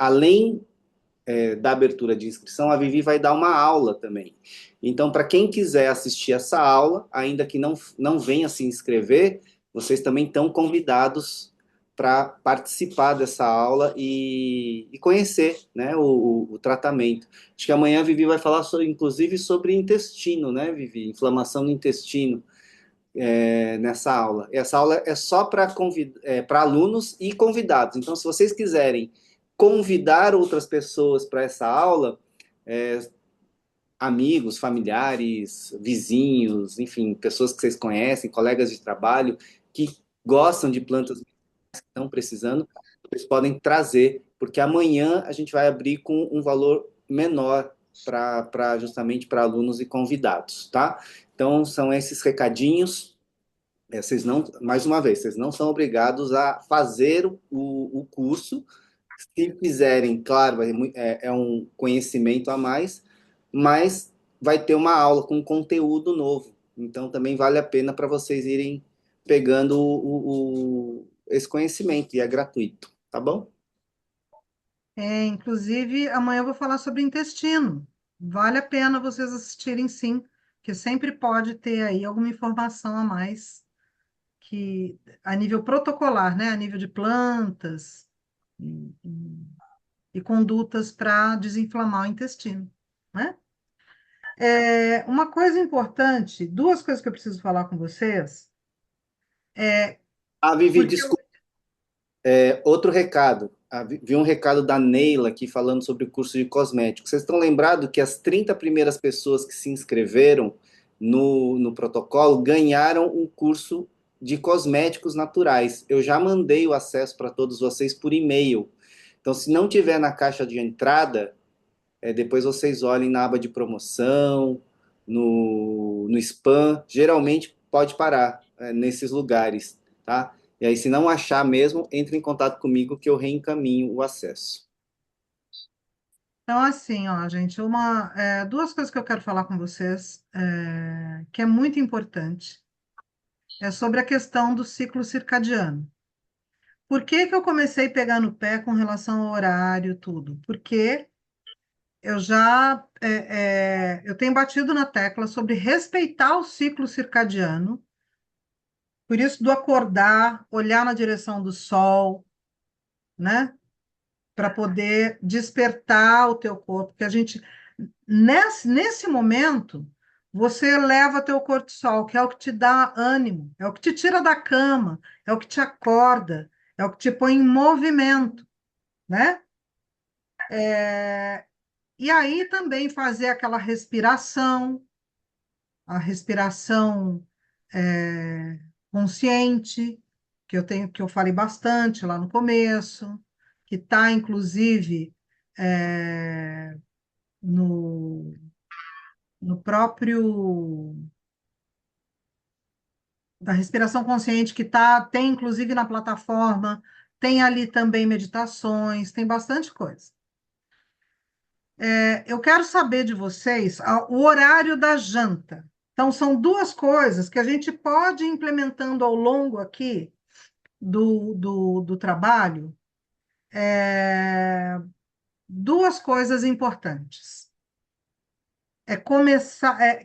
além da abertura de inscrição, a Vivi vai dar uma aula também. Então, para quem quiser assistir essa aula, ainda que não venha se inscrever, vocês também estão convidados para participar dessa aula e conhecer, né, o tratamento. Acho que amanhã a Vivi vai falar, inclusive, sobre intestino, né, Vivi? Inflamação no intestino, nessa aula. Essa aula é só para alunos e convidados. Então, se vocês quiserem convidar outras pessoas para essa aula, é, amigos, familiares, vizinhos, enfim, pessoas que vocês conhecem, colegas de trabalho, que gostam de plantas que estão precisando, vocês podem trazer, porque amanhã a gente vai abrir com um valor menor justamente para alunos e convidados, tá? Então, são esses recadinhos. Vocês não, mais uma vez, vocês não são obrigados a fazer o curso. Se fizerem, claro, é um conhecimento a mais, mas vai ter uma aula com conteúdo novo. Então, também vale a pena para vocês irem pegando esse conhecimento, e é gratuito, tá bom? Inclusive, amanhã eu vou falar sobre intestino. Vale a pena vocês assistirem, sim, porque sempre pode ter aí alguma informação a mais que a nível protocolar, né? A nível de plantas e, e- e condutas para desinflamar o intestino, né? Uma coisa importante, duas coisas que eu preciso falar com vocês, Ah, Vivi, porque desculpa. Outro recado. Vi um recado da Neila aqui falando sobre o curso de cosméticos. Vocês estão lembrados que as 30 primeiras pessoas que se inscreveram no protocolo ganharam um curso de cosméticos naturais. Eu já mandei o acesso para todos vocês por e-mail. Então, se não tiver na caixa de entrada, depois vocês olhem na aba de promoção, no spam. Geralmente pode parar nesses lugares, tá? E aí, se não achar mesmo, entre em contato comigo que eu reencaminho o acesso. então assim, ó, gente, duas coisas que eu quero falar com vocês, que é muito importante, é sobre a questão do ciclo circadiano. Por que que eu comecei a pegar no pé com relação ao horário, tudo? Porque eu tenho batido na tecla sobre respeitar o ciclo circadiano, por isso do acordar, olhar na direção do sol, né? Para poder despertar o teu corpo, porque a gente, nesse momento, você eleva teu cortisol, que é o que te dá ânimo, é o que te tira da cama, é o que te acorda, é o que te põe em movimento, né? E aí também fazer aquela respiração, a respiração consciente, que eu falei bastante lá no começo, que está, inclusive, é, no, no próprio da respiração consciente tem inclusive na plataforma, tem ali também meditações, tem bastante coisa. Eu quero saber de vocês o horário da janta. Então, são duas coisas que a gente pode ir implementando ao longo aqui do trabalho, é, duas coisas importantes.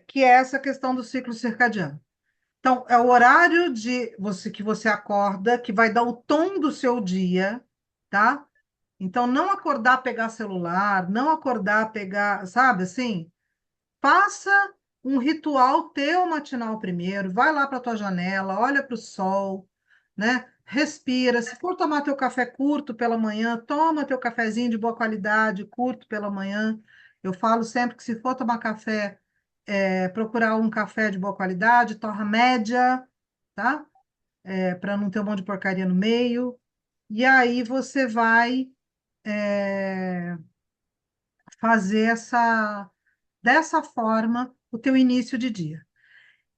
Que é essa questão do ciclo circadiano. Então, é o horário que você acorda, que vai dar o tom do seu dia, tá? Então, não acordar, pegar celular, não acordar, pegar, sabe assim? Faça um ritual teu matinal primeiro, vai lá para tua janela, olha para o sol, né? Respira. Se for tomar teu café curto pela manhã, toma teu cafezinho de boa qualidade, curto pela manhã. Eu falo sempre que se for tomar café, procurar um café de boa qualidade, torra média, tá? Para não ter um monte de porcaria no meio. E aí você vai é, fazer dessa forma o teu início de dia.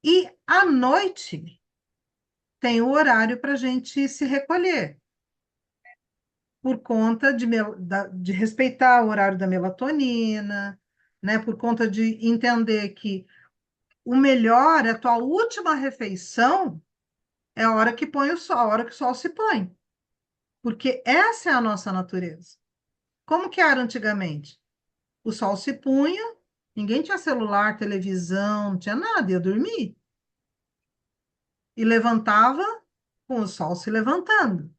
E à noite tem o horário para a gente se recolher, por conta de respeitar o horário da melatonina, né? Por conta de entender que o melhor, a tua última refeição, é a hora que põe o sol, a hora que o sol se põe. Porque essa é a nossa natureza. Como que era antigamente? O sol se punha, ninguém tinha celular, televisão, não tinha nada, ia dormir. E levantava com o sol se levantando.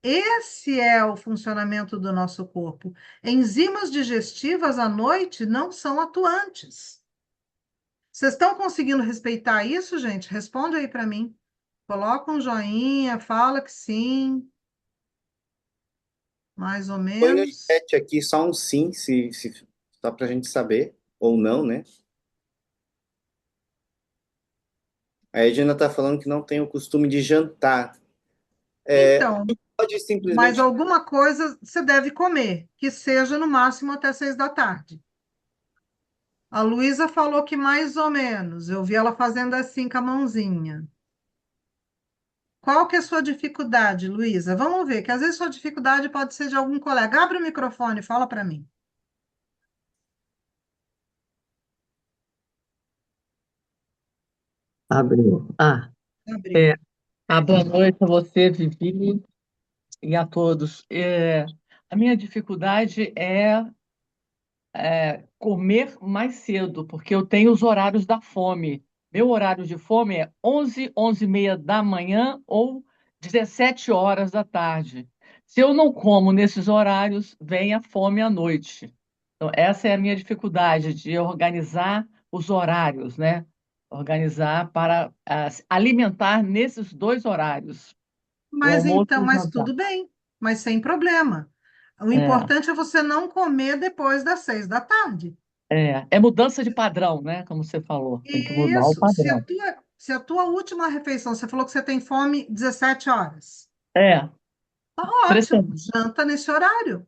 Esse é o funcionamento do nosso corpo. Enzimas digestivas à noite não são atuantes. Vocês estão conseguindo respeitar isso, gente? Responde aí para mim. Coloca um joinha, fala que sim, mais ou Põe no menos. chat aqui só um sim, só para a gente saber, ou não, né? A Edna está falando que não tem o costume de jantar. Então, Pode mas simplesmente. alguma coisa você deve comer, que seja no máximo até 6 da tarde. A Luísa falou que mais ou menos. Eu vi ela fazendo assim com a mãozinha. Qual que é a sua dificuldade, Luísa? Vamos ver, que às vezes sua dificuldade pode ser de algum colega. Abre o microfone, e fala para mim. Abriu. Abriu. Boa noite a você, Vivi, e a todos. A minha dificuldade é comer mais cedo, porque eu tenho os horários da fome. Meu horário de fome é 11, 11h30 da manhã ou 17 horas da tarde. Se eu não como nesses horários, vem a fome à noite. Então, essa é a minha dificuldade de organizar os horários, né? Organizar para alimentar nesses dois horários, o Mas almoço e então, o mas jantar. tudo bem, mas sem problema. O É, importante é você não comer depois das 6 da tarde. é mudança de padrão, né? Como você falou, tem que mudar o Isso. padrão. Se a tua última refeição, você falou que você tem fome 17 horas. É, Tá ótimo, impressionante. janta nesse horário.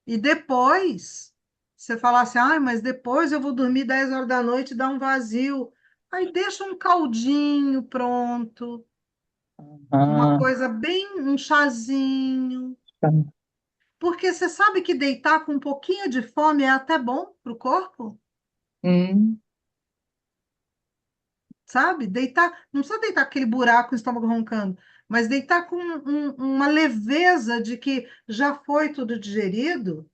E depois, você fala assim, ah, mas depois eu vou dormir 10 horas da noite e dá um vazio. Aí deixa um caldinho pronto, uma Ah, coisa bem, um chazinho. tá. Porque você sabe que deitar com um pouquinho de fome é até bom para o corpo, Hum, sabe? Deitar, não precisa deitar com aquele buraco, com o estômago roncando, mas deitar com uma leveza de que já foi tudo digerido.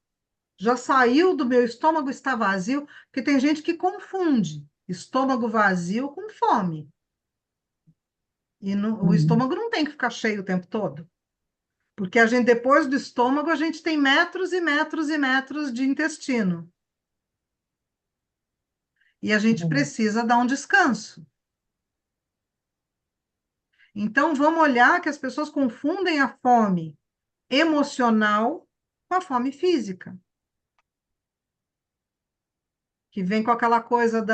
Já saiu do meu estômago, está vazio, porque tem gente que confunde estômago vazio com fome. E o hum, estômago não tem que ficar cheio o tempo todo. Porque a gente, depois do estômago, a gente tem metros e metros e metros de intestino. E a gente hum, precisa dar um descanso. Então, vamos olhar que as pessoas confundem a fome emocional com a fome física, que vem com aquela coisa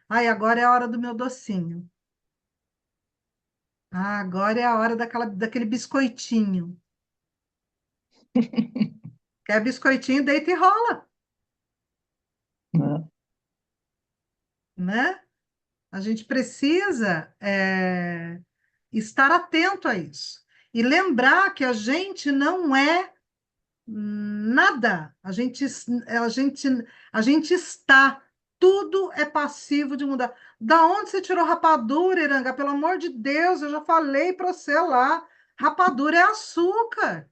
ai, agora é a hora do meu docinho. Ah, agora é a hora daquele biscoitinho. Quer biscoitinho, deita e rola, né? né? A gente precisa estar atento a isso. E lembrar que a gente não é. Nada. A gente está. Tudo é passivo de mudar. Da onde você tirou rapadura, Iranga? Pelo amor de Deus, eu já falei para você lá. Rapadura é açúcar.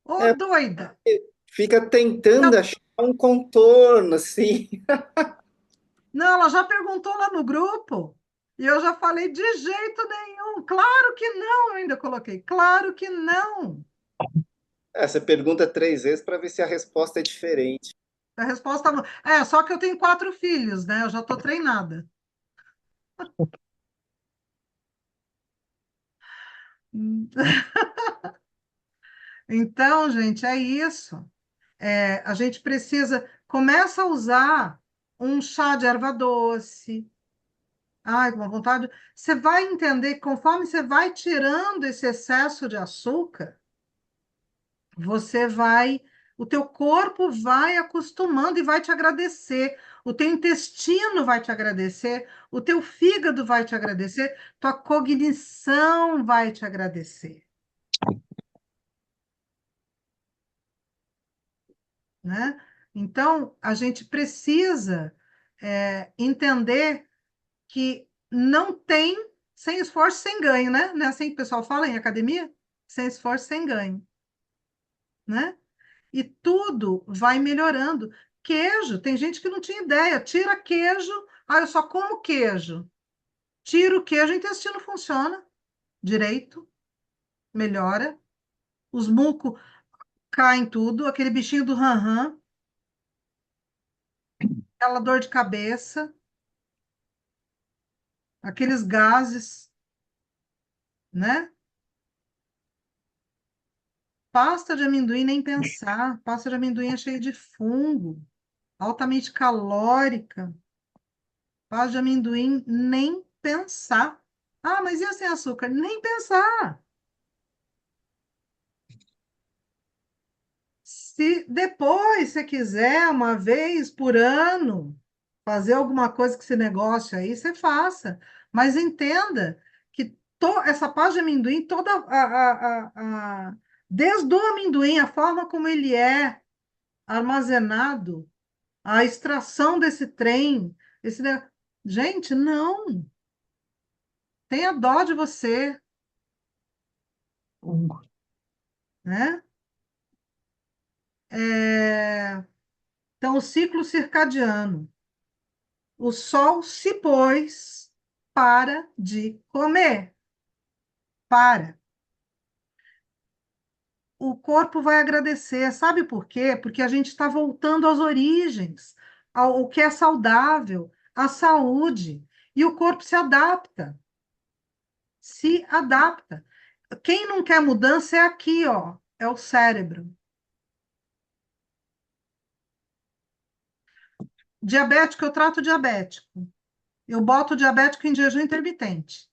Ô, É, doida. fica tentando achar um contorno, assim. Não, ela já perguntou lá no grupo. E eu já falei de jeito nenhum. Claro que não, eu ainda coloquei. Claro que não. É, você pergunta 3 vezes para ver se a resposta é diferente. A resposta não. É, só que eu tenho 4 filhos, né? Eu já estou treinada. Então, gente, é isso. A gente precisa. Começa a usar um chá de erva doce. Ai, com vontade. Você vai entender que conforme você vai tirando esse excesso de açúcar, você vai. O teu corpo vai acostumando e vai te agradecer. O teu intestino vai te agradecer. O teu fígado vai te agradecer. Tua cognição vai te agradecer, né? Então, a gente precisa entender que não tem sem esforço, sem ganho, né? Não é assim que o pessoal fala em academia? Sem esforço, sem ganho, né? E tudo vai melhorando. Queijo, tem gente que não tinha ideia. Tira queijo, eu só como queijo. Tira o queijo, o intestino funciona direito, melhora. Os mucos caem tudo, aquele bichinho do ran-ran, aquela dor de cabeça, aqueles gases, né? Pasta de amendoim, nem pensar. Pasta de amendoim é cheia de fungo, altamente calórica. Pasta de amendoim, nem pensar. Ah, mas e sem açúcar? Nem pensar. Se depois você quiser, uma vez por ano, fazer alguma coisa com esse negócio aí, você faça. Mas entenda que essa pasta de amendoim, desde o amendoim, a forma como ele é armazenado, a extração desse trem, gente, não, tenha dó de você, né? É, Então, o ciclo circadiano. O sol se pôs, para de comer. Para. O corpo vai agradecer. Sabe por quê? Porque a gente está voltando às origens, ao que é saudável, à saúde. E o corpo se adapta. Se adapta. Quem não quer mudança é aqui, ó. É o cérebro. Diabético, eu trato diabético. Eu boto o diabético em jejum intermitente.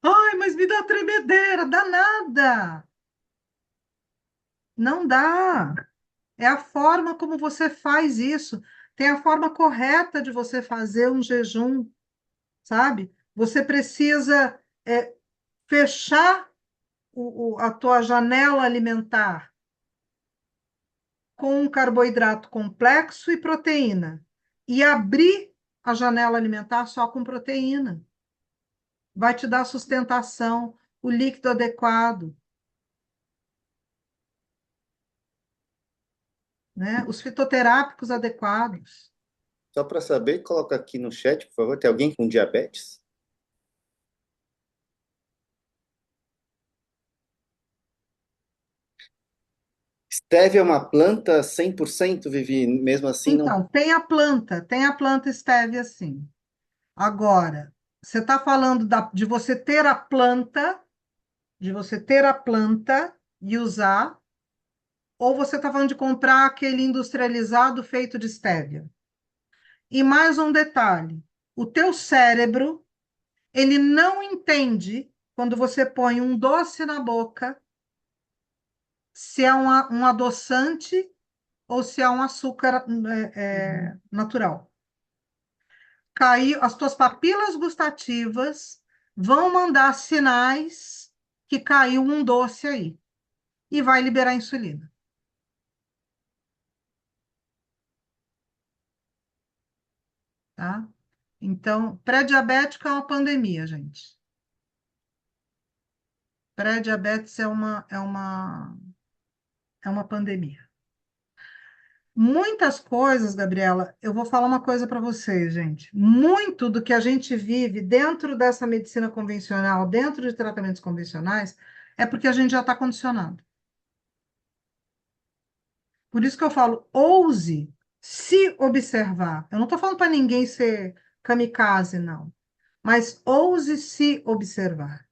Ai, mas me dá tremedeira, dá nada. Não dá. É a forma como você faz isso. Tem a forma correta de você fazer um jejum, sabe? Você precisa fechar a tua janela alimentar com um carboidrato complexo e proteína, e abrir a janela alimentar só com proteína. Vai te dar sustentação, o líquido adequado, né? Os fitoterápicos adequados. Só para saber, coloca aqui no chat, por favor. Tem alguém com diabetes? Stevia é uma planta 100%, Vivi? Mesmo assim, não. Então, tem a planta stevia, sim. Agora, você está falando de você ter a planta, e usar, ou você está falando de comprar aquele industrializado feito de stevia? E mais um detalhe, o teu cérebro, ele não entende quando você põe um doce na boca, se é um adoçante ou se é um açúcar natural. As tuas papilas gustativas vão mandar sinais que caiu um doce aí. e vai liberar insulina, tá? Então, pré-diabético é uma pandemia, gente. Pré-diabetes é uma pandemia. Muitas coisas, Gabriela, eu vou falar uma coisa para vocês, gente. Muito do que a gente vive dentro dessa medicina convencional, dentro de tratamentos convencionais, é porque a gente já está condicionado. Por isso que eu falo, ouse se observar. Eu não estou falando para ninguém ser kamikaze, não. Mas ouse se observar.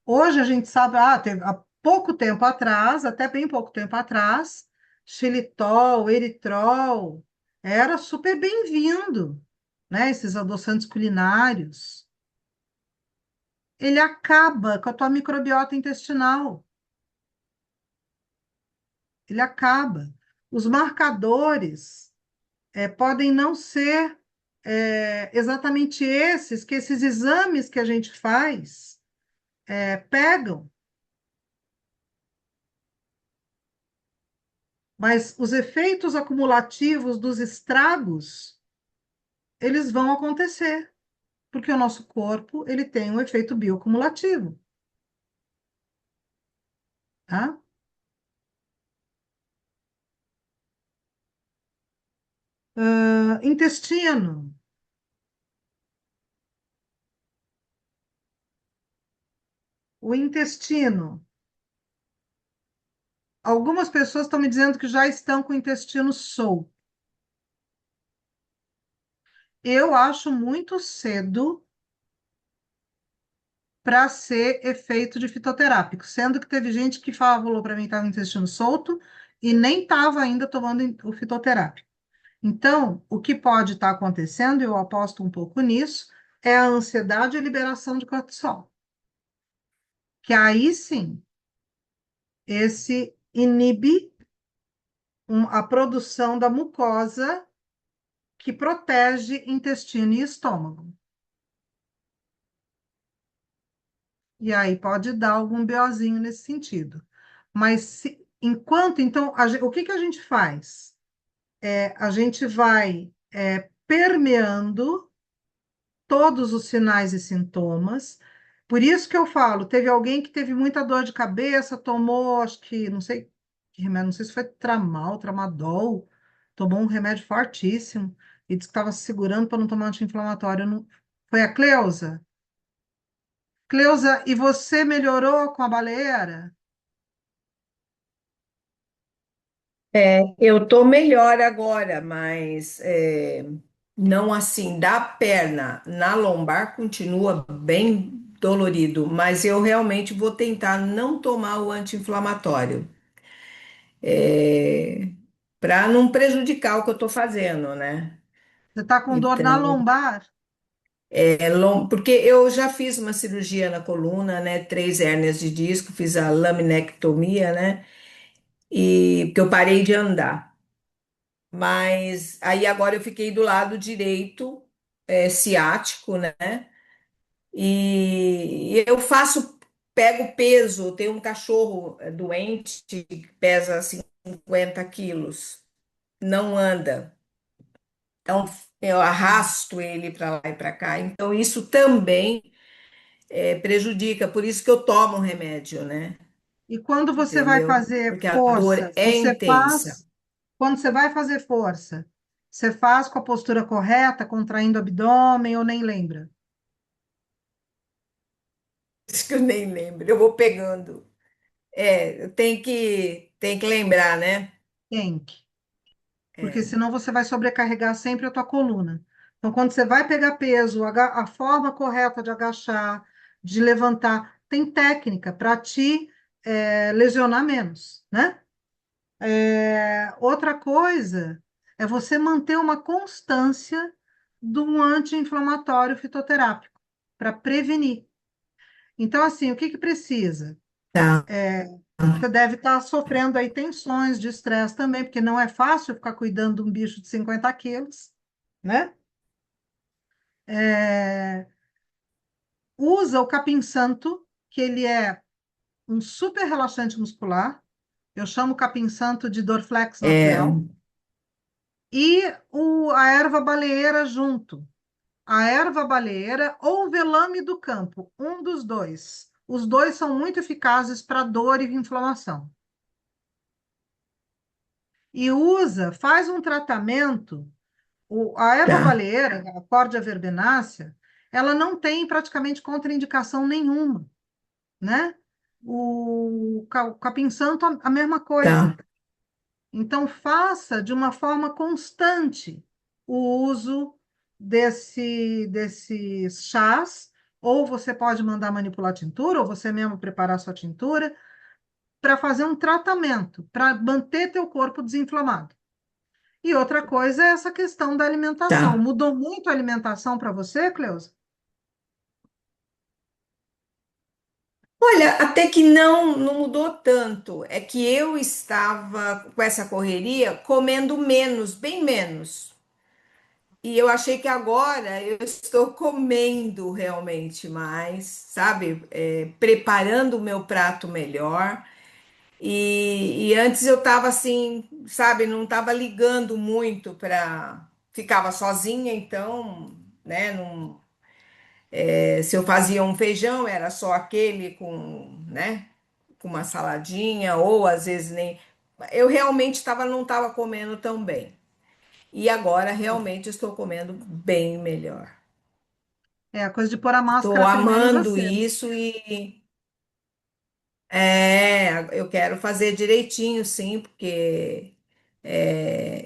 Hoje a gente sabe, teve, há pouco tempo atrás, até bem pouco tempo atrás, xilitol, eritrol, era super bem-vindo, né? Esses adoçantes culinários. Ele acaba com a tua microbiota intestinal. Ele acaba. Os marcadores podem não ser exatamente esses que esses exames que a gente faz pegam. Mas os efeitos acumulativos dos estragos, eles vão acontecer, porque o nosso corpo, ele tem um efeito bioacumulativo, tá? Intestino. O intestino. Algumas pessoas estão me dizendo que já estão com o intestino solto. Eu acho muito cedo para ser efeito de fitoterápico, sendo que teve gente que falou para mim que estava com o intestino solto e nem estava ainda tomando o fitoterápico. Então, o que pode estar acontecendo, eu aposto um pouco nisso, é a ansiedade e a liberação de cortisol. Que aí sim, esse inibe a produção da mucosa que protege intestino e estômago. E aí pode dar algum BOzinho nesse sentido. Mas enquanto, então, o que que a gente faz? A gente vai permeando todos os sinais e sintomas. Por isso que eu falo, teve alguém que teve muita dor de cabeça, tomou, acho que, não sei que remédio, não sei se foi tramadol, tomou um remédio fortíssimo e disse que estava se segurando para não tomar anti-inflamatório. Foi a Cleusa? Cleusa, e você melhorou com a baleeira? Eu tô melhor agora, mas não assim, da perna na lombar continua bem dolorido, mas eu realmente vou tentar não tomar o anti-inflamatório, para não prejudicar o que eu tô fazendo, né? Você está com dor na Então, lombar? porque eu já fiz uma cirurgia na coluna, né? 3 hérnias de disco, fiz a laminectomia, né? E porque eu parei de andar. Mas aí agora eu fiquei do lado direito, ciático, né? E eu pego peso. Tem um cachorro doente que pesa 50 quilos, não anda. Então eu arrasto ele para lá e para cá. Então isso também prejudica. Por isso que eu tomo remédio, né? E quando você vai Entendeu? fazer Porque a dor força, é intensa. quando você vai fazer força, você faz com a postura correta, contraindo o abdômen ou nem lembra? Isso que eu nem lembro. Eu vou pegando. Tem que lembrar, né? Tem que, porque É. senão você vai sobrecarregar sempre a tua coluna. Então, quando você vai pegar peso, a forma correta de agachar, de levantar, tem técnica para te lesionar menos, né? Outra coisa é você manter uma constância de um anti-inflamatório fitoterápico para prevenir. Então, assim, o que que precisa? Tá. Você deve estar sofrendo aí tensões de estresse também, porque não é fácil ficar cuidando de um bicho de 50 quilos, né? É, usa o capim-santo, que ele é um super relaxante muscular, eu chamo o capim-santo de Dorflex É, natural, e a erva baleeira junto. A erva baleeira ou o velame do campo, um dos dois. Os dois são muito eficazes para dor e inflamação. E faz um tratamento. A erva tá, baleeira, a Cordia verbenácea, ela não tem praticamente contraindicação nenhuma, né? O capim-santo, a mesma coisa. tá, Então, faça de uma forma constante o uso desses chás, ou você pode mandar manipular a tintura, ou você mesmo preparar sua tintura, para fazer um tratamento, para manter teu corpo desinflamado. E outra coisa é essa questão da alimentação. tá. Mudou muito a alimentação para você, Cleusa? Olha, até que não mudou tanto. É que eu estava com essa correria comendo menos, bem menos. E eu achei que agora eu estou comendo realmente mais, sabe? Preparando o meu prato melhor. E antes eu estava assim, sabe? Não estava ligando muito para. Ficava sozinha, então, né? Não, se eu fazia um feijão, era só aquele com, né? Com uma saladinha, ou às vezes nem. Eu realmente não estava comendo tão bem. E agora realmente estou comendo bem melhor. É a coisa de pôr a Estou máscara primeiro em amando você. isso e eu quero fazer direitinho, sim, porque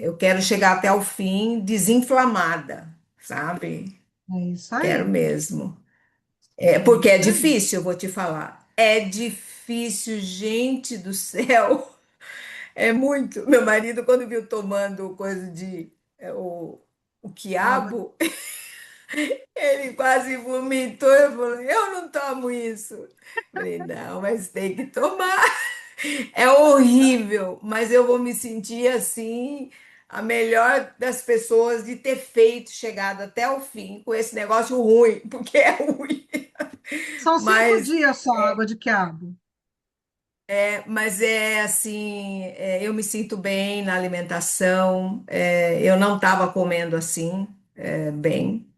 eu quero chegar até o fim desinflamada, sabe? É isso Quero aí. mesmo. É Porque é isso aí. difícil, eu vou te falar. É difícil, gente do céu. É muito. Meu marido, quando viu tomando coisa de o Água. quiabo, ele quase vomitou. Eu falei, eu não tomo isso. Eu falei, não, mas tem que tomar. É horrível, mas eu vou me sentir assim, a melhor das pessoas de ter feito, chegado até o fim com esse negócio ruim, porque é ruim. São cinco Mas dias só água de quiabo. Mas é assim, eu me sinto bem na alimentação, eu não estava comendo assim, bem.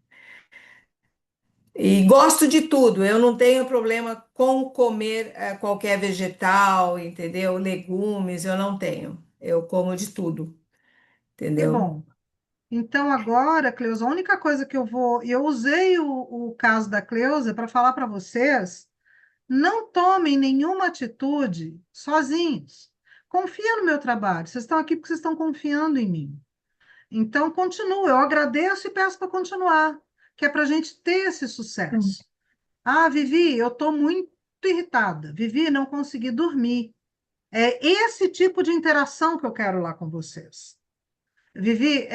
E gosto de tudo, eu não tenho problema com comer qualquer vegetal, entendeu? Legumes, eu não tenho. Eu como de tudo, Que entendeu? bom. Então, agora, Cleusa, a única coisa que eu vou. Eu usei o caso da Cleusa para falar para vocês: não tomem nenhuma atitude sozinhos. Confia no meu trabalho. Vocês estão aqui porque vocês estão confiando em mim. Então, continua. Eu agradeço e peço para continuar, que é para a gente ter esse sucesso. Ah, Vivi, eu estou muito irritada. Vivi, não consegui dormir. É esse tipo de interação que eu quero lá com vocês. Vivi,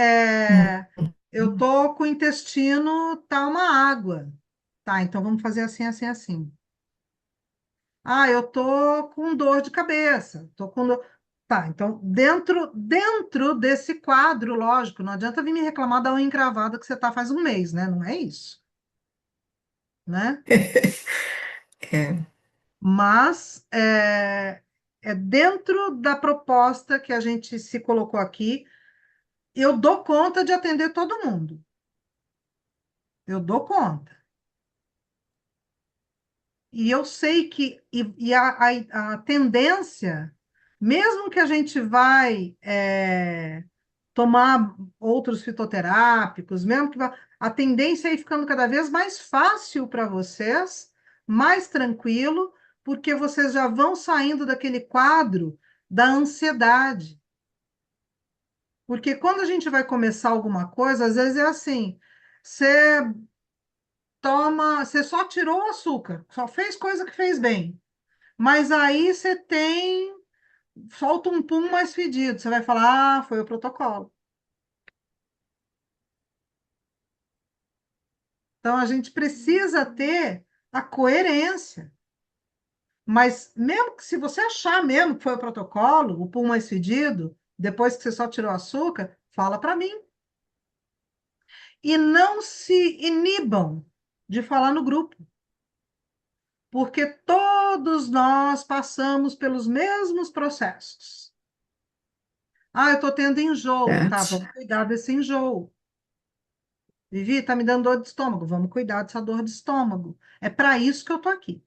Hum. eu tô com o intestino, tá uma água. Tá, então vamos fazer assim, assim, assim. Ah, eu tô com dor de cabeça. Tô com dor. Tá, então dentro desse quadro, lógico, não adianta vir me reclamar da unha encravada que você tá faz um mês, né? Não é isso, né? É. Mas é dentro da proposta que a gente se colocou aqui, eu dou conta de atender todo mundo. Eu dou conta. E eu sei que a tendência, mesmo que a gente vai tomar outros fitoterápicos, mesmo que a tendência é ir ficando cada vez mais fácil para vocês, mais tranquilo, porque vocês já vão saindo daquele quadro da ansiedade. Porque quando a gente vai começar alguma coisa, às vezes é assim, você você só tirou o açúcar, só fez coisa que fez bem. Mas aí você solta um pum mais fedido. Você vai falar, ah, foi o protocolo. Então a gente precisa ter a coerência. Mas mesmo que se você achar mesmo que foi o protocolo, o pum mais fedido, depois que você só tirou açúcar, fala para mim. E não se inibam de falar no grupo. porque todos nós passamos pelos mesmos processos. Ah, eu estou tendo enjoo, tá? Certo. Vamos cuidar desse enjoo. Vivi, tá me dando dor de estômago, vamos cuidar dessa dor de estômago. É para isso que eu estou aqui.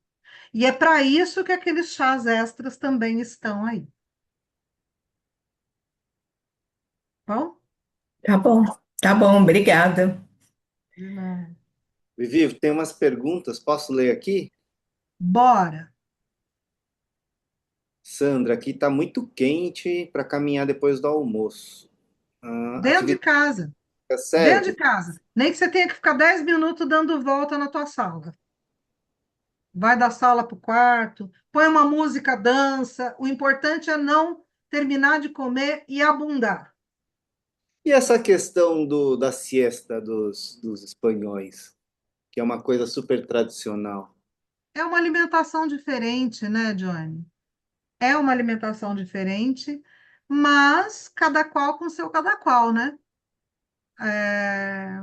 E é para isso que aqueles chás extras também estão aí. Bom? Tá bom. Tá bom, obrigada. Não. Vivi, tem umas perguntas, posso ler aqui? Bora. Sandra, aqui está muito quente para caminhar depois do almoço. Dentro de Atividade casa. Dentro de serve? casa. Nem que você tenha que ficar 10 minutos dando volta na tua sala. Vai da sala para o quarto, põe uma música, dança. O importante é não terminar de comer e abundar. E essa questão da siesta dos espanhóis, que é uma coisa super tradicional? É uma alimentação diferente, né, Johnny? É uma alimentação diferente, mas cada qual com seu cada qual, né? É,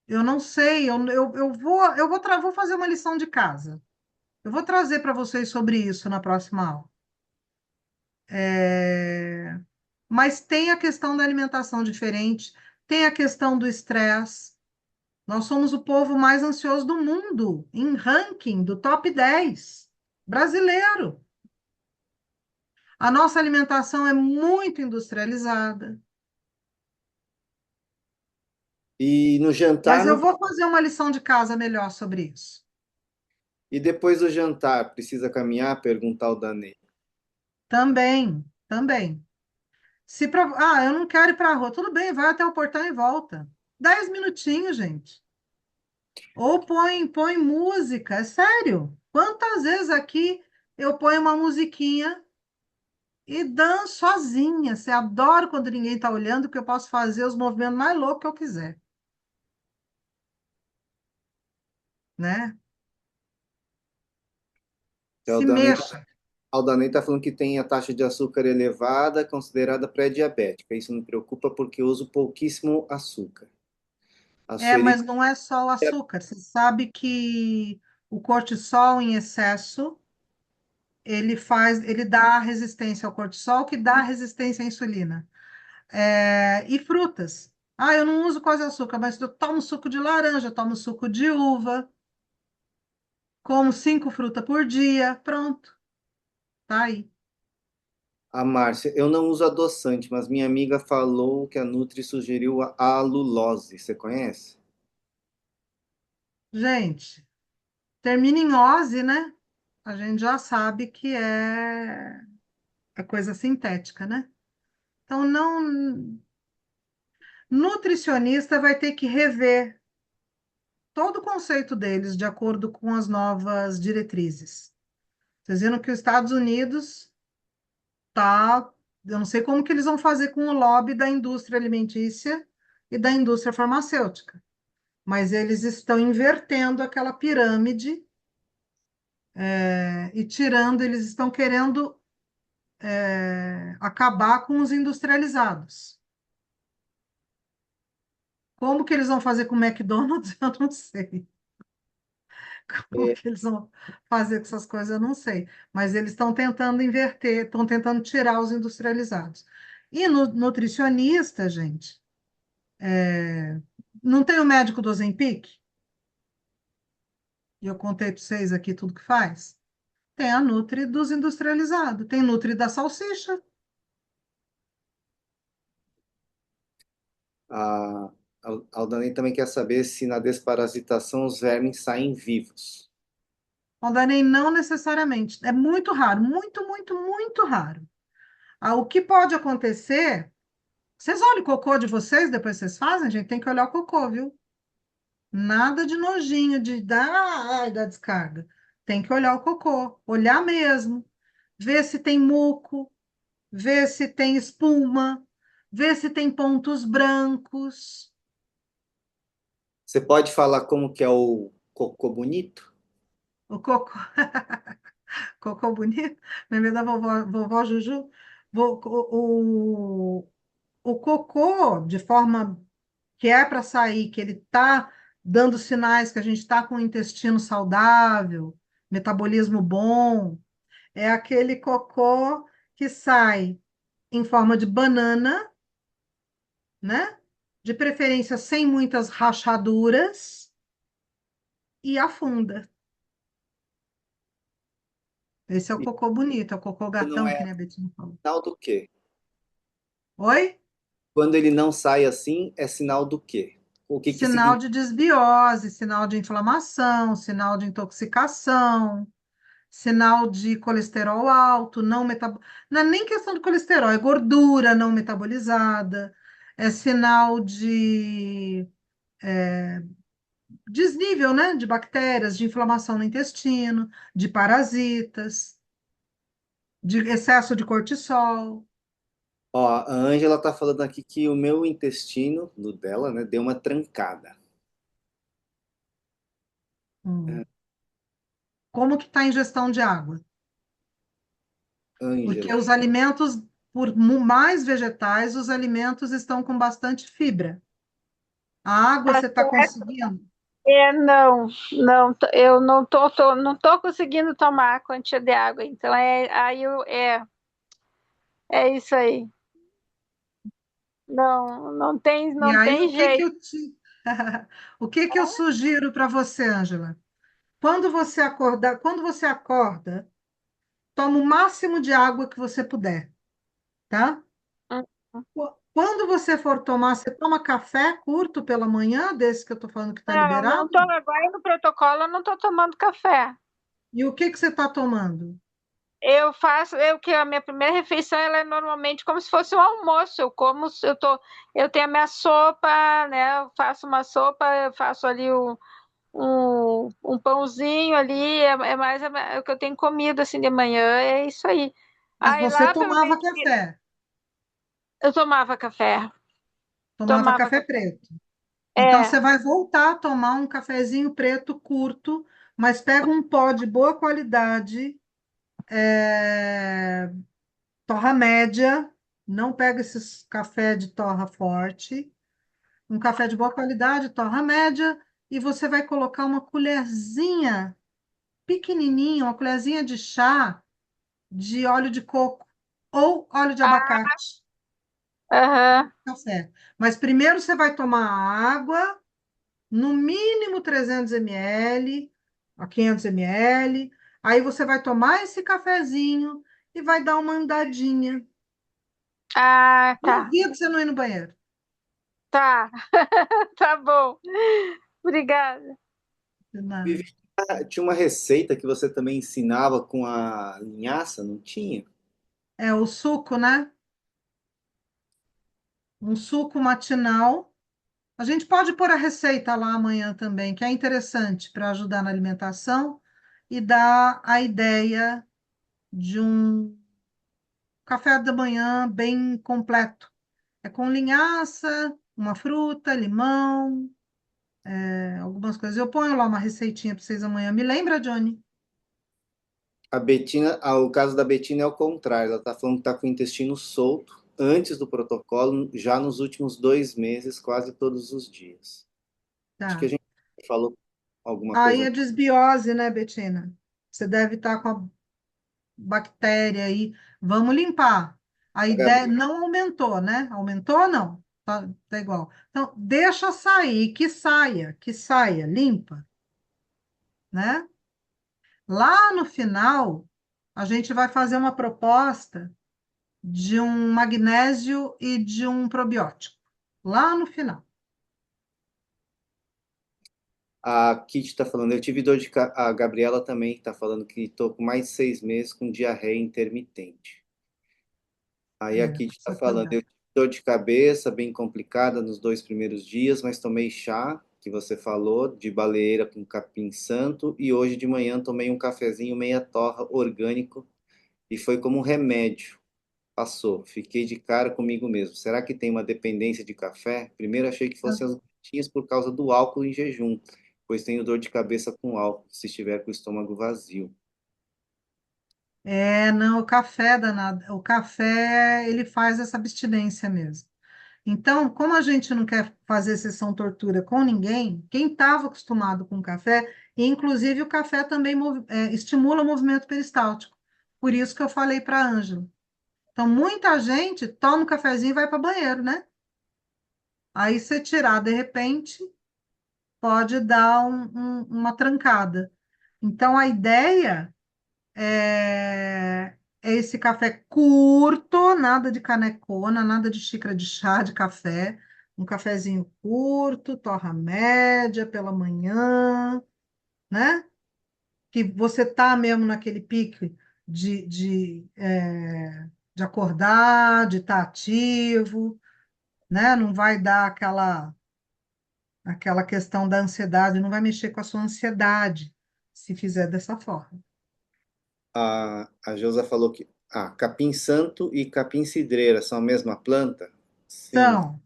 eu não sei, vou fazer uma lição de casa. Eu vou trazer para vocês sobre isso na próxima aula. É, mas tem a questão da alimentação diferente, tem a questão do estresse. Nós somos o povo mais ansioso do mundo, em ranking do top 10 brasileiro. A nossa alimentação é muito industrializada. E no jantar, Mas eu vou fazer uma lição de casa melhor sobre isso. e depois do jantar, precisa caminhar? Perguntar o Danê. Também, também. Eu não quero ir para a rua. Tudo bem, vai até o portão e volta. 10 minutinhos, gente. Ou põe música, é sério. Quantas vezes aqui eu ponho uma musiquinha e danço sozinha? Você adora quando ninguém está olhando, que eu posso fazer os movimentos mais loucos que eu quiser, né? Então, Se mexa. o Danê está falando que tem a taxa de açúcar elevada, considerada pré-diabética. Isso me preocupa porque eu uso pouquíssimo açúcar. A É, Sueli mas não é só o açúcar. Você sabe que o cortisol em excesso, ele dá resistência ao cortisol, que dá resistência à insulina. E frutas. Ah, eu não uso quase açúcar, mas eu tomo suco de laranja, tomo suco de uva, como 5 frutas por dia, pronto, tá aí. A Márcia, eu não uso adoçante, mas minha amiga falou que a Nutri sugeriu a alulose. Você conhece? Gente, termina em ose, né? A gente já sabe que é coisa sintética, né? Então, não. Nutricionista vai ter que rever todo o conceito deles de acordo com as novas diretrizes. Vocês viram que os Estados Unidos tá, eu não sei como que eles vão fazer com o lobby da indústria alimentícia e da indústria farmacêutica, mas eles estão invertendo aquela pirâmide, e tirando, eles estão querendo acabar com os industrializados. Como que eles vão fazer com o McDonald's? Eu não sei. Como É, que eles vão fazer com essas coisas? Eu não sei. Mas eles estão tentando inverter, estão tentando tirar os industrializados. E no nutricionista, gente, não tem o médico do Ozempic? E eu contei para vocês aqui tudo que faz? Tem a Nutri dos industrializados, tem Nutri da salsicha. a, a Aldanei também quer saber se na desparasitação os vermes saem vivos. Aldanei, não necessariamente. É muito raro, muito, muito, muito raro. O que pode acontecer? Vocês olham o cocô de vocês, depois vocês fazem, gente? Tem que olhar o cocô, viu? Nada de nojinho, de dar, ai, da descarga. Tem que olhar o cocô, olhar mesmo, ver se tem muco, ver se tem espuma, ver se tem pontos brancos. Você pode falar como que é o cocô bonito? O cocô, cocô bonito, lembrei da vovó Juju. Vo- O, o, o cocô, de forma que é para sair, que ele está dando sinais que a gente está com o intestino saudável, metabolismo bom, é aquele cocô que sai em forma de banana, né? De preferência sem muitas rachaduras e afunda. Esse é o E cocô bonito, é o cocô não gatão, que é nem a Betina falou. sinal do quê? Oi? Quando ele não sai assim, é sinal do quê? O que que Sinal significa? de desbiose, sinal de inflamação, sinal de intoxicação, sinal de colesterol alto, não é nem questão de colesterol, é gordura não metabolizada, é sinal de desnível, né, de bactérias, de inflamação no intestino, de parasitas, de excesso de cortisol. Ó, a Ângela tá falando aqui que o meu intestino, no dela, né, deu uma trancada. Hum. Como que está a ingestão de água? Porque Ângela, os alimentos, mais vegetais, os alimentos estão com bastante fibra. A água Tá você está certo. conseguindo? Não, não, eu não tô conseguindo tomar a quantia de água. Então é isso aí. E Não aí, tem o que que jeito. eu te... o que que eu sugiro para você, Ângela? Quando você acorda, toma o máximo de água que você puder, tá? Quando você for tomar, você toma café curto pela manhã, desse que eu estou falando que está Não, não liberado? tô agora no protocolo, eu não tô tomando café. E o que que você está tomando? Eu que a minha primeira refeição ela é normalmente como se fosse um almoço. Eu como, eu tenho a minha sopa, né? Eu faço uma sopa, eu faço ali um pãozinho ali, é mais o que eu tenho comido assim de manhã, é isso aí. Mas Aí você lá pelo tomava meio-dia café, eu tomava café, tomava tomava café café. preto. Então É, você vai voltar a tomar um cafezinho preto curto, mas pega um pó de boa qualidade, torra média, não pega esses café de torra forte, um café de boa qualidade, torra média, e você vai colocar uma colherzinha pequenininha, uma colherzinha de chá de óleo de coco ou óleo de ah, abacate, aham. café. Mas primeiro você vai tomar água, no mínimo 300 ml, a 500 ml. Aí você vai tomar esse cafezinho e vai dar uma andadinha. Ah, tá, Duvido você não ir no banheiro. tá, tá bom. Obrigada. De nada. Vivi, tinha uma receita que você também ensinava com a linhaça, não tinha? É o suco, né? Um suco matinal. A gente pode pôr a receita lá amanhã também, que é interessante para ajudar na alimentação e dar a ideia de um café da manhã bem completo. É com linhaça, uma fruta, limão, algumas coisas. Eu ponho lá uma receitinha para vocês amanhã. Me lembra, Johnny? A Betina, o caso da Betina é o contrário. Ela está falando que está com o intestino solto antes do protocolo, já nos últimos 2 meses, quase todos os dias. Acho que a Tá. gente falou alguma Aí coisa. a desbiose, né, Betina? Você deve estar com a bactéria aí. Vamos limpar. A A ideia Gabriela, não aumentou, né? Aumentou ou não? Tá igual. Então, deixa sair, que saia, limpa, né? Lá no final, a gente vai fazer uma proposta de um magnésio e de um probiótico. Lá no final. a Kit está falando, eu tive dor de a Gabriela também está falando que estou com mais de 6 meses com diarreia intermitente. Aí a É, Kit está precisa falando, cuidar. eu tive dor de cabeça bem complicada nos 2 primeiros dias, mas tomei chá, que você falou, de baleeira com capim santo, e hoje de manhã tomei um cafezinho meia torra orgânico e foi como um remédio. Passou, fiquei de cara comigo mesmo. Será que tem uma dependência de café? Primeiro achei que fossem as gotinhas por causa do álcool em jejum, pois tenho dor de cabeça com álcool, se estiver com o estômago vazio. Não, o café danado. O café, ele faz essa abstinência mesmo. Então, como a gente não quer fazer sessão tortura com ninguém, quem estava acostumado com café, E, inclusive, o café também estimula o movimento peristáltico. Por isso que eu falei para a Ângela. Então, muita gente toma um cafezinho e vai para o banheiro, né? Aí, você tirar, de repente, pode dar uma trancada. Então, a ideia é esse café curto, nada de canecona, nada de xícara de chá de café. Um cafezinho curto, torra média pela manhã, né? Que você tá mesmo naquele pique de acordar, de estar ativo, né? Não vai dar aquela questão da ansiedade, não vai mexer com a sua ansiedade se fizer dessa forma. A Josa falou que capim santo e capim cidreira são a mesma planta? Sim. Então,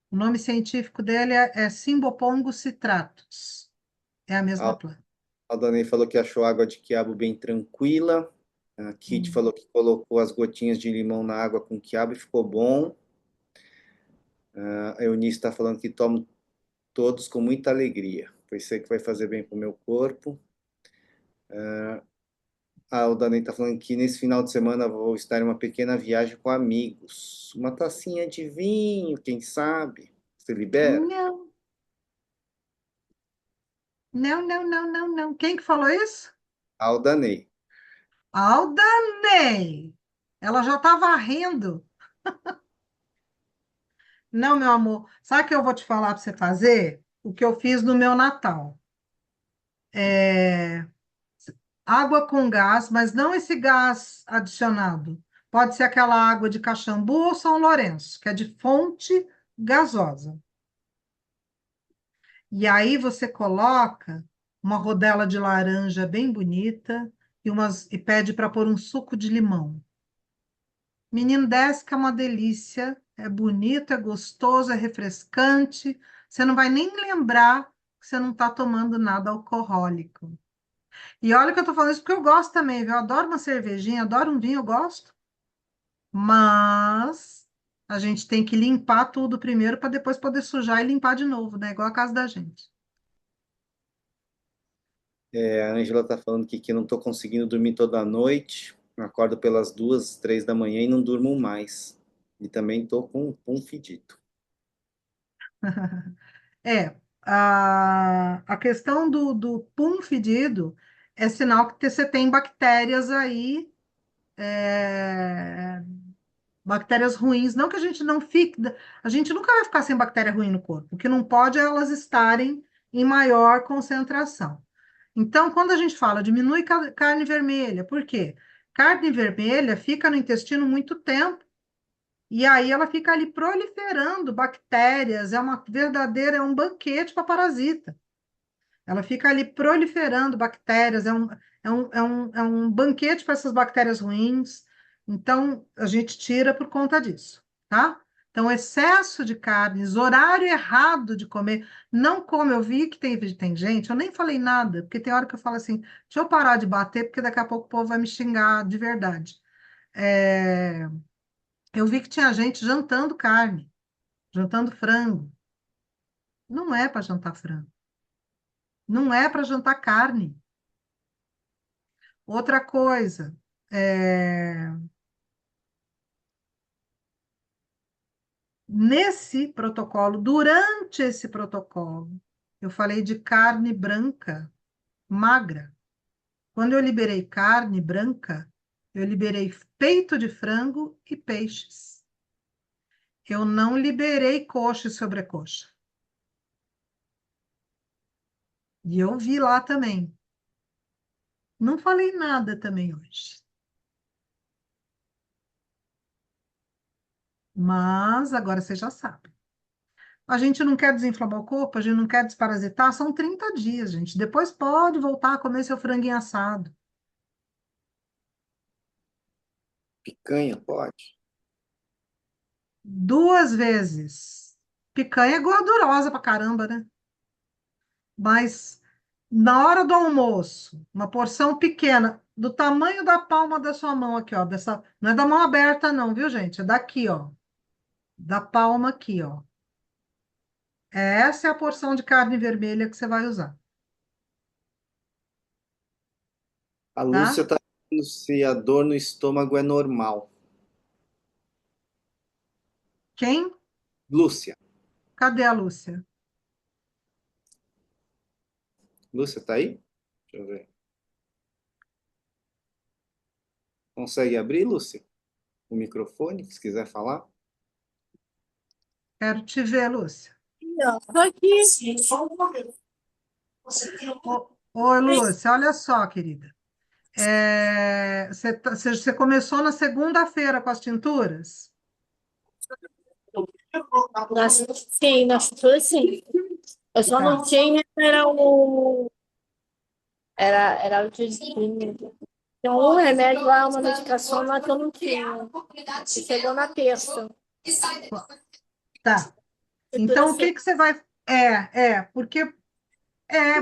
o nome científico dele é Cymbopongo citratus. É a mesma A planta. Aldanei falou que achou água de quiabo bem tranquila. A Kit Hum. falou que colocou as gotinhas de limão na água com quiabo e ficou bom. A Eunice está falando que tomo todos com muita alegria, pois sei que vai fazer bem para o meu corpo. A Aldanei está falando que nesse final de semana vou estar em uma pequena viagem com amigos. Uma tacinha de vinho, quem sabe? Você libera? Não, não, não, não, não, não. Quem que falou isso? Aldanei. Aldanei. Ela já estava rindo. Não, meu amor. Sabe o que eu vou te falar para você fazer? O que eu fiz no meu Natal. É água com gás, mas não esse gás adicionado. Pode ser aquela água de Caxambu ou São Lourenço, que é de fonte gasosa. E aí você coloca uma rodela de laranja bem bonita e pede para pôr um suco de limão. Menino, desce que é uma delícia, é bonito, é gostoso, é refrescante. Você não vai nem lembrar que você não está tomando nada alcoólico. E olha que eu tô falando isso porque eu gosto também, viu? Eu adoro uma cervejinha, adoro um vinho, eu gosto. Mas a gente tem que limpar tudo primeiro para depois poder sujar e limpar de novo, né? Igual a casa da gente. A Ângela está falando que não estou conseguindo dormir toda noite. Acordo pelas 2, 3 da manhã e não durmo mais. E também estou com um fedido. A questão do pum fedido é sinal que você tem bactérias aí, é, bactérias ruins. Não que a gente não fique, a gente nunca vai ficar sem bactéria ruim no corpo. O que não pode é elas estarem em maior concentração. Então, quando a gente fala diminui carne vermelha, por quê? Carne vermelha fica no intestino muito tempo. E aí ela fica ali proliferando bactérias, é um banquete para parasita. Ela fica ali proliferando bactérias, é um banquete para essas bactérias ruins. Então, a gente tira por conta disso, tá? Então, excesso de carnes, horário errado de comer. Não come, eu vi que tem gente, eu nem falei nada, porque tem hora que eu falo assim, deixa eu parar de bater, porque daqui a pouco o povo vai me xingar de verdade. É, eu vi que tinha gente jantando carne, jantando frango. Não é para jantar frango. Não é para jantar carne. Outra coisa, é, nesse protocolo, durante esse protocolo, eu falei de carne branca, magra. Quando eu liberei carne branca, eu liberei peito de frango e peixes. Eu não liberei coxa e sobrecoxa. E eu vi lá também. Não falei nada também hoje. Mas agora você já sabe. A gente não quer desinflamar o corpo, a gente não quer desparasitar, são 30 dias, gente. Depois pode voltar a comer seu franguinho assado. Picanha, pode? 2 vezes. Picanha é gordurosa pra caramba, né? Mas na hora do almoço, uma porção pequena, do tamanho da palma da sua mão aqui, ó, não é da mão aberta não, viu, gente? É daqui, ó, da palma aqui, ó. Essa é a porção de carne vermelha que você vai usar. A tá? Lúcia está perguntando se a dor no estômago é normal. Quem? Lúcia. Cadê a Lúcia? Lúcia, tá aí? Deixa eu ver. Consegue abrir, Lúcia? O microfone, se quiser falar. Quero te ver, Lúcia. Tô aqui. Oi, Lúcia, olha só, querida. Você começou na segunda-feira com as tinturas? Sim, na cintura, sim. Eu só não Tá. tinha, era o desvio. Tem um remédio lá, uma medicação lá que eu não tinha. Que chegou na terça. Tá. Cintura, Então, o sim. que que você vai... porque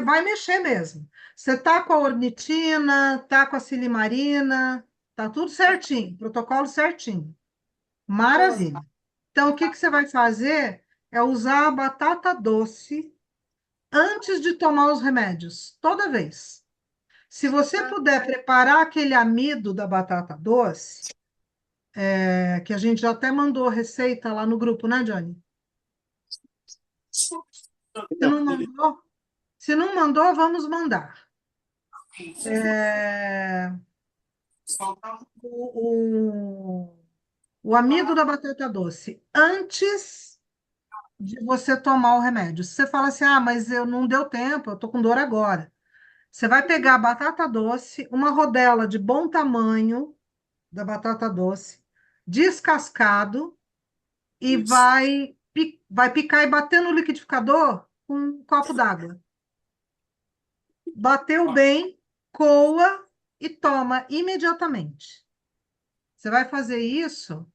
vai mexer mesmo. Você tá com a ornitina, tá com a silimarina, tá tudo certinho, protocolo certinho. Maravilha. Então, o que que você vai fazer é usar a batata doce antes de tomar os remédios, toda vez. Se você puder preparar aquele amido da batata doce, que a gente já até mandou receita lá no grupo, né, Johnny? Se não mandou, se não mandou, vamos mandar. É, o, o, o amido da batata doce, antes de você tomar o remédio. Se você fala assim, ah, mas eu não deu tempo, eu tô com dor agora. Você vai pegar a batata doce, uma rodela de bom tamanho da batata doce, descascado, e vai picar e bater no liquidificador com um copo d'água. Bateu bem, coa e toma imediatamente. Você vai fazer isso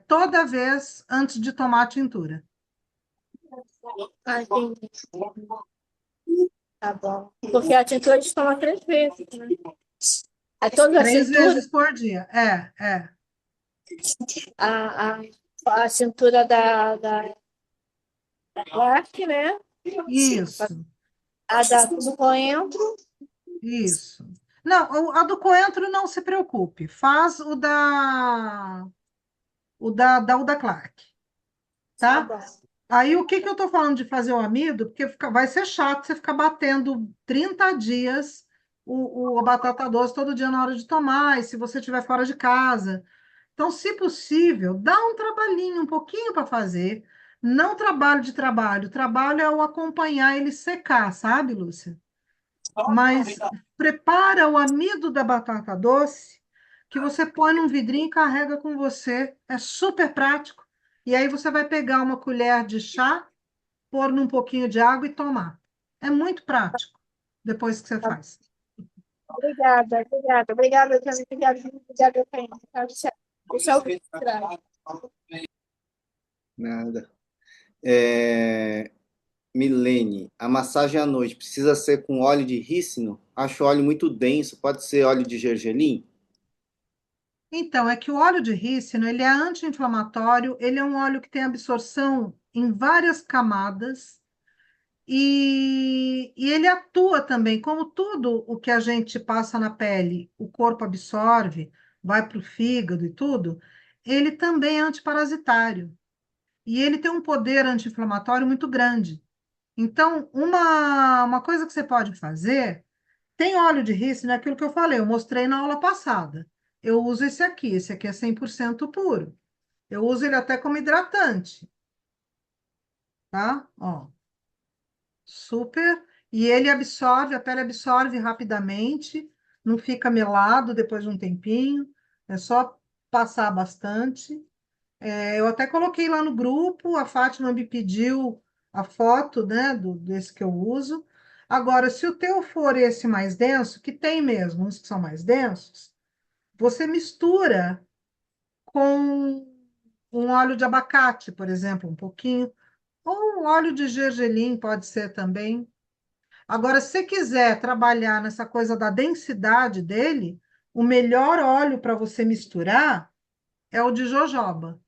toda vez antes de tomar a tintura. Ah, entendi. Tá bom. Porque a tintura a gente toma 3 vezes, né? É toda a Três cintura, vezes por dia. a, a, a cintura da Clark, né? Isso, A do coentro. isso. Não, a do coentro não se preocupe. Faz o da Clark, Tá tá? bom. Aí o que que eu tô falando de fazer o amido? Porque vai ser chato você ficar batendo 30 dias a batata doce todo dia na hora de tomar, e se você estiver fora de casa. Então, se possível, dá um trabalhinho, um pouquinho para fazer. Não trabalho de trabalho. Trabalho é o acompanhar ele secar, sabe, Lúcia? Mas prepara o amido da batata doce, que você põe num vidrinho e carrega com você. É super prático. E aí você vai pegar uma colher de chá, pôr num pouquinho de água e tomar. É muito prático, depois que você faz. Obrigada, obrigada, obrigada, Jane, obrigada, obrigada, Penha. Deixa eu registrar. Nada. Milene, a massagem à noite precisa ser com óleo de rícino? Acho o óleo muito denso. Pode ser óleo de gergelim? Então, é que o óleo de rícino, ele é anti-inflamatório, ele é um óleo que tem absorção em várias camadas e ele atua também, como tudo o que a gente passa na pele, o corpo absorve, vai para o fígado e tudo, ele também é antiparasitário e ele tem um poder anti-inflamatório muito grande. Então, uma coisa que você pode fazer, tem óleo de rícino, é aquilo que eu falei, eu mostrei na aula passada. Eu uso esse aqui é 100% puro. Eu uso ele até como hidratante, tá? Ó, super. E ele absorve, a pele absorve rapidamente, não fica melado depois de um tempinho, é só passar bastante. Eu até coloquei lá no grupo, a Fátima me pediu a foto, né, desse que eu uso. Agora, se o teu for esse mais denso, que tem mesmo, uns que são mais densos, você mistura com um óleo de abacate, por exemplo, um pouquinho, ou um óleo de gergelim pode ser também. Agora, se você quiser trabalhar nessa coisa da densidade dele, o melhor óleo para você misturar é o de jojoba,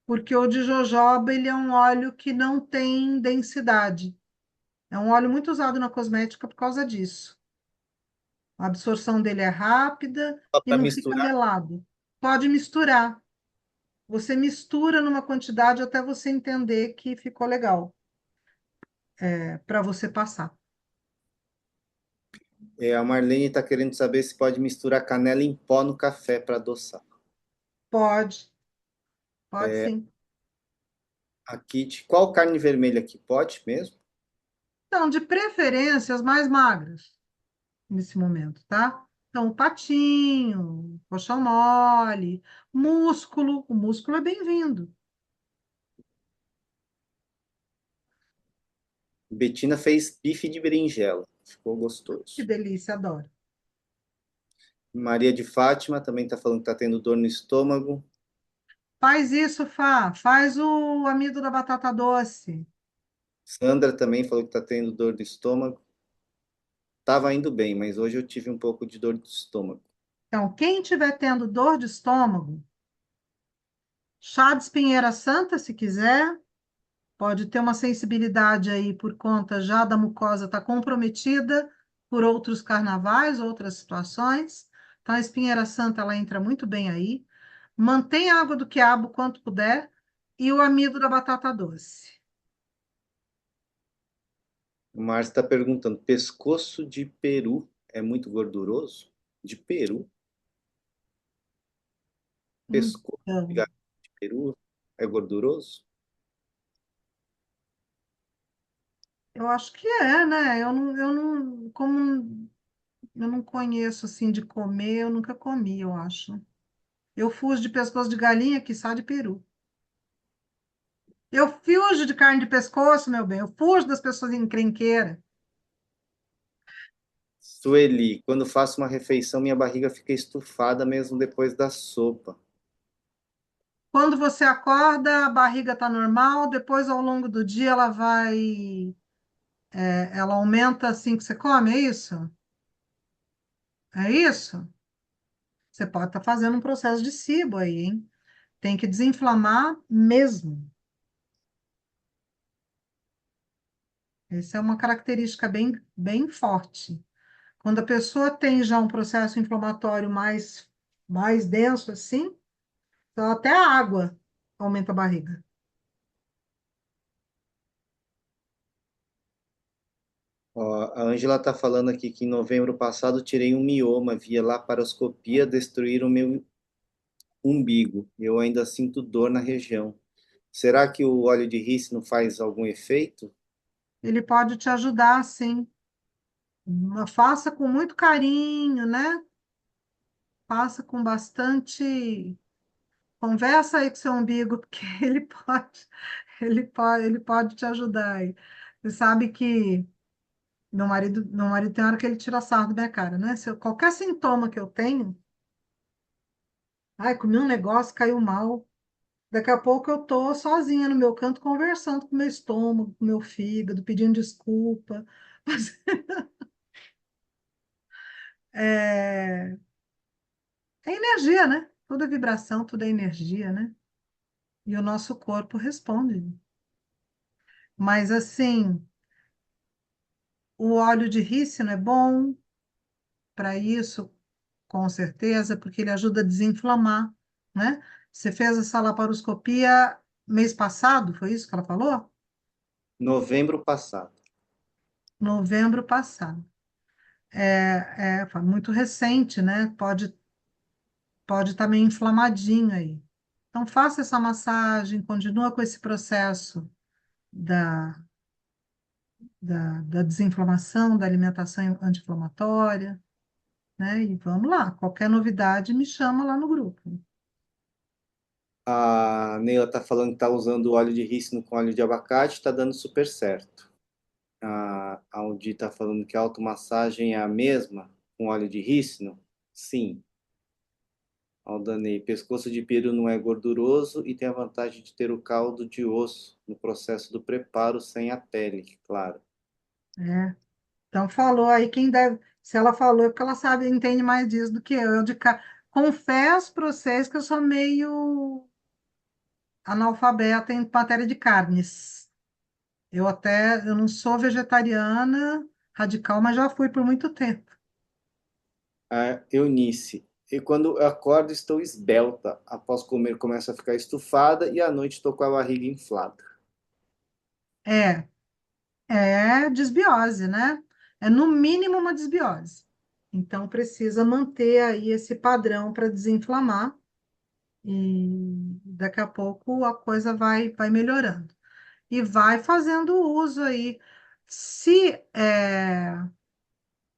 porque o de jojoba ele é um óleo que não tem densidade. É um óleo muito usado na cosmética por causa disso. A absorção dele é rápida Só e para não fica misturar? melado. Pode misturar. Você mistura numa quantidade até você entender que ficou legal, para você passar. A Marlene está querendo saber se pode misturar canela em pó no café para adoçar. Pode, pode sim. A Kit, qual carne vermelha aqui? Pode mesmo? Então, de preferência, as mais magras nesse momento, tá? Então, patinho, coxão mole, músculo. O músculo é bem-vindo. Betina fez bife de berinjela. Ficou Que gostoso. delícia, adoro. Maria de Fátima também está falando que está tendo dor no estômago. Faz isso, Fá. Faz o amido da batata doce. Sandra também falou que está tendo dor no estômago. Estava indo bem, mas hoje eu tive um pouco de dor de estômago. Então, quem estiver tendo dor de estômago, chá de espinheira santa, se quiser, pode ter uma sensibilidade aí por conta já da mucosa estar comprometida por outros carnavais, outras situações. Então, a espinheira santa, ela entra muito bem aí. Mantenha a água do quiabo quanto puder e o amido da batata doce. O Márcio está perguntando: pescoço de peru é muito gorduroso? De peru? Pescoço de Então, galinha de peru é gorduroso? eu acho que é, né? Como eu não conheço assim de comer, eu nunca comi, eu acho. Eu fujo de pescoço de galinha, quiçá de peru. Eu fujo de carne de pescoço, meu bem. Eu fujo das pessoas encrenqueiras. Sueli, quando faço uma refeição, minha barriga fica estufada mesmo depois da sopa. Quando você acorda, a barriga está normal, depois, ao longo do dia, ela aumenta assim que você come, é isso? É isso? Você pode estar fazendo um processo de SIBO aí, hein? Tem que desinflamar mesmo. Essa é uma característica bem forte. Quando a pessoa tem já um processo inflamatório mais denso assim, então até a água aumenta a barriga. Ó, a Ângela está falando aqui que em novembro passado tirei um mioma via laparoscopia destruir o meu umbigo. Eu ainda sinto dor na região. Será que o óleo de rícino faz algum efeito? Ele pode te ajudar, sim. Faça com muito carinho, né? Faça com bastante. Conversa aí com seu umbigo, porque ele pode te ajudar aí. Você sabe que meu marido tem hora que ele tira sarro da minha cara, né? Se qualquer sintoma que eu tenho, ai, comi um negócio, caiu mal. Daqui a pouco eu tô sozinha no meu canto conversando com o meu estômago, com o meu fígado, pedindo desculpa. Mas, é, é energia, né? Tudo é vibração, tudo é energia, né? E o nosso corpo responde. Mas assim, o óleo de rícino é bom para isso, com certeza, porque ele ajuda a desinflamar, né? Você fez essa laparoscopia mês passado, foi isso que ela falou? Novembro passado. Novembro passado. Foi muito recente, né? Pode estar meio inflamadinho aí. Então, faça essa massagem, continua com esse processo da, da desinflamação, da alimentação anti-inflamatória, né? E vamos lá, qualquer novidade me chama lá no grupo. A Neila está falando que está usando óleo de rícino com óleo de abacate, está dando super certo. A Aldi está falando que a automassagem é a mesma com óleo de rícino? Sim. Aldanei, pescoço de peru não é gorduroso e tem a vantagem de ter o caldo de osso no processo do preparo sem a pele, claro. É. Então, falou aí quem deve. Se ela falou, é porque ela sabe, entende mais disso do que eu. Confesso para vocês que eu sou meio analfabeta em matéria de carnes. Eu não sou vegetariana radical, mas já fui por muito tempo. A Eunice. E quando eu acordo, estou esbelta. Após comer, começo a ficar estufada e à noite estou com a barriga inflada. É, é desbiose, né? É no mínimo uma desbiose. Então precisa manter aí esse padrão para desinflamar e daqui a pouco a coisa vai melhorando. E vai fazendo uso aí. Se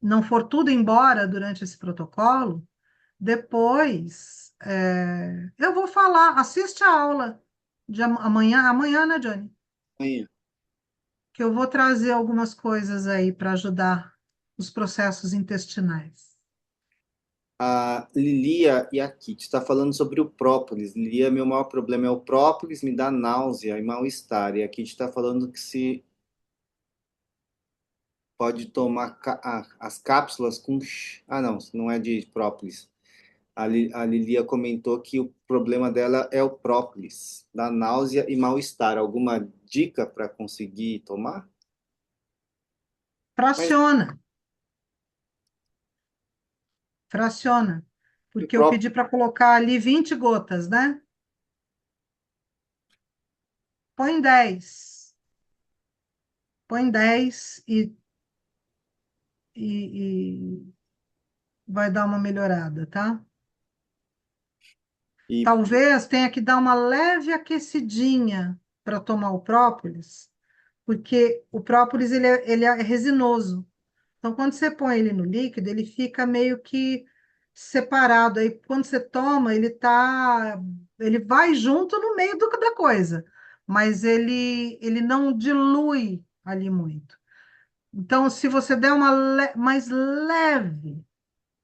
não for tudo embora durante esse protocolo, depois eu vou falar, assiste a aula de amanhã, né, Johnny? Amanhã. Que eu vou trazer algumas coisas aí para ajudar os processos intestinais. A Lilia e a Kitty está falando sobre o própolis. Lilia, meu maior problema é o própolis, me dá náusea e mal-estar. E a Kitty está falando que se pode tomar as cápsulas com. Ah, não, não é de própolis. A Lilia comentou que o problema dela é o própolis, dá náusea e mal-estar. Alguma dica para conseguir tomar? Mas Fraciona, fraciona. o Porque eu própolis. pedi para colocar ali 20 gotas, né? Põe 10. Põe 10 e vai dar uma melhorada, tá? E Talvez tenha que dar uma leve aquecidinha para tomar o própolis, porque o própolis ele é resinoso. Então, quando você põe ele no líquido, ele fica meio que separado. Aí, quando você toma, ele vai junto no meio da coisa, mas ele não dilui ali muito. Então, se você der uma mais leve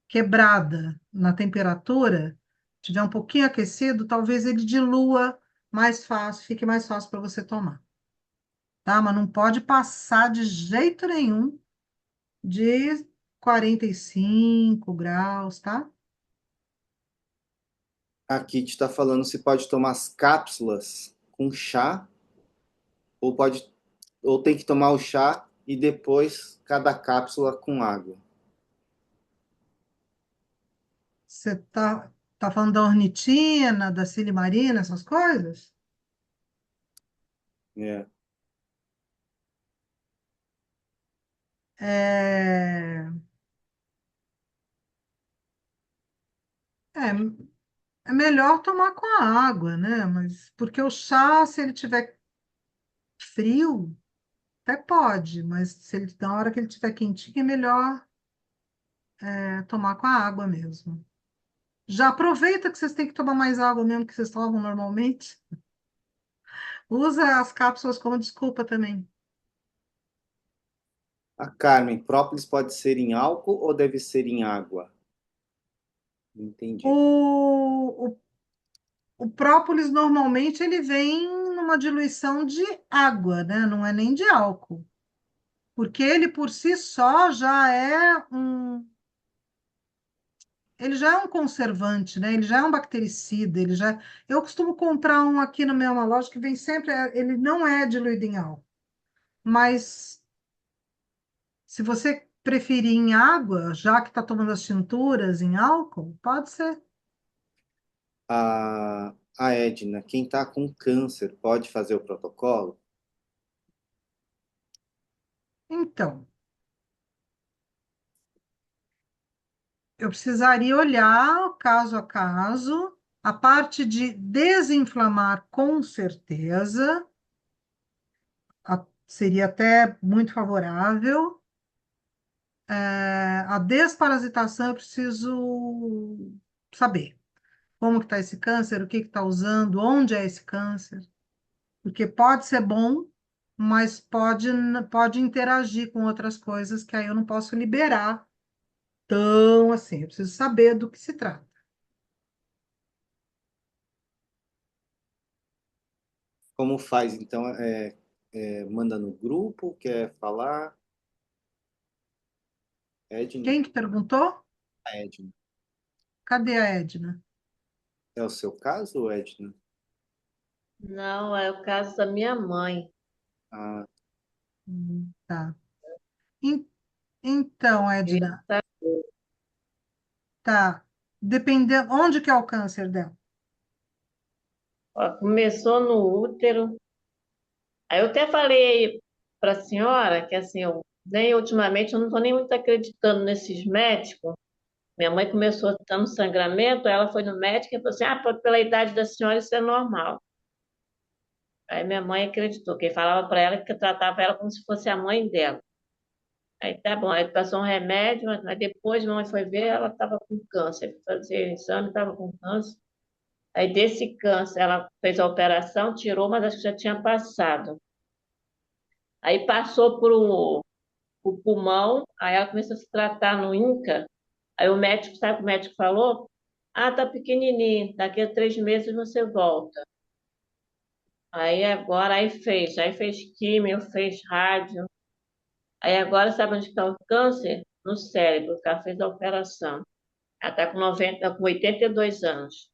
quebrada na temperatura, tiver um pouquinho aquecido, talvez ele dilua mais fácil, fique mais fácil para você tomar, tá? Mas não pode passar de jeito nenhum de 45 graus, tá? a Kitty está falando se pode tomar as cápsulas com chá ou pode ou tem que tomar o chá e depois cada cápsula com água. Você tá falando da ornitina, da silimarina, essas coisas? É. É, é, é melhor tomar com a água, né? Mas porque o chá, se ele tiver frio, até pode, mas se ele, na hora que ele tiver quentinho, é melhor tomar com a água mesmo. Já aproveita que vocês têm que tomar mais água mesmo que vocês tomam normalmente. Usa as cápsulas como desculpa também. A Carmen, própolis pode ser em álcool ou deve ser em água? Não entendi. O, o própolis normalmente ele vem numa diluição de água, né? Não é nem de álcool, porque ele por si só ele já é um conservante, né? Ele já é um bactericida, eu costumo comprar um aqui na minha loja que vem sempre, ele não é diluído em álcool, mas se você preferir em água, já que está tomando as tinturas em álcool, pode ser. A Edna, quem está com câncer pode fazer o protocolo? Então, eu precisaria olhar caso a caso, a parte de desinflamar, com certeza, seria até muito favorável. A desparasitação, eu preciso saber como que está esse câncer, o que está usando, onde é esse câncer, porque pode ser bom, mas pode interagir com outras coisas que aí eu não posso liberar tão assim. Eu preciso saber do que se trata. Como faz? Então, manda no grupo, quer falar? Edna? Quem que perguntou? A Edna. Cadê a Edna? É o seu caso, Edna? Não, é o caso da minha mãe. Ah, Tá. En- Então, Queria Edna, saber. Tá. Dependendo, onde que é o câncer dela? Ó, começou no útero. Aí eu até falei para a senhora que assim, eu nem ultimamente eu não estou nem muito acreditando nesses médicos. Minha mãe começou tendo sangramento, ela foi no médico e falou assim: ah, pela idade da senhora isso é normal. Aí minha mãe acreditou, quem falava para ela que tratava ela como se fosse a mãe dela. Aí tá bom, aí passou um remédio, mas depois minha mãe foi ver, ela estava com câncer. Foi fazer exame, estava com câncer. Aí desse câncer, ela fez a operação, tirou, mas acho que já tinha passado. Aí passou o pulmão, aí ela começou a se tratar no INCA. Aí o médico, sabe o que o médico falou? Ah, tá pequenininho, daqui a 3 meses você volta. Aí fez químio, fez rádio. Aí agora sabe onde está o câncer? No cérebro, que ela fez a operação. Ela está com 82 anos,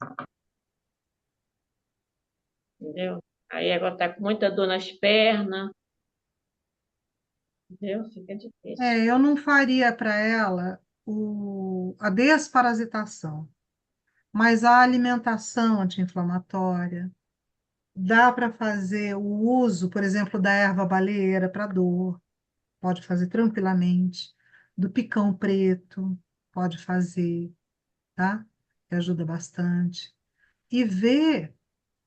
entendeu? Aí agora está com muita dor nas pernas, entendeu? Fica difícil. Eu não faria para ela a desparasitação, mas a alimentação anti-inflamatória. Dá para fazer o uso, por exemplo, da erva baleeira para dor, pode fazer tranquilamente. Do picão preto, pode fazer, tá? Que ajuda bastante. E ver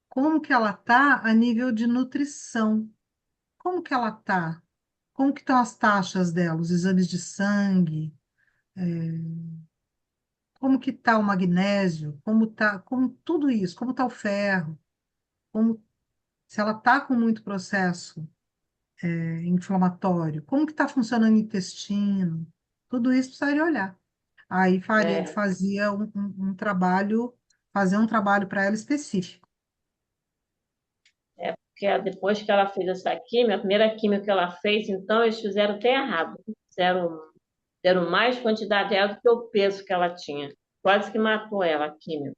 como que ela tá a nível de nutrição. Como que ela tá? Como que estão as taxas dela, os exames de sangue? Como que tá o magnésio? Como tá, como tudo isso? Como tá o ferro? Como, se ela tá com muito processo inflamatório, como que está funcionando o intestino, tudo isso precisaria olhar. Aí É, fazia um trabalho, fazer um trabalho para ela específico. porque depois que ela fez essa químio, a primeira químio que ela fez, então eles fizeram até errado. Deram mais quantidade dela do que o peso que ela tinha. Quase que matou ela, a químio.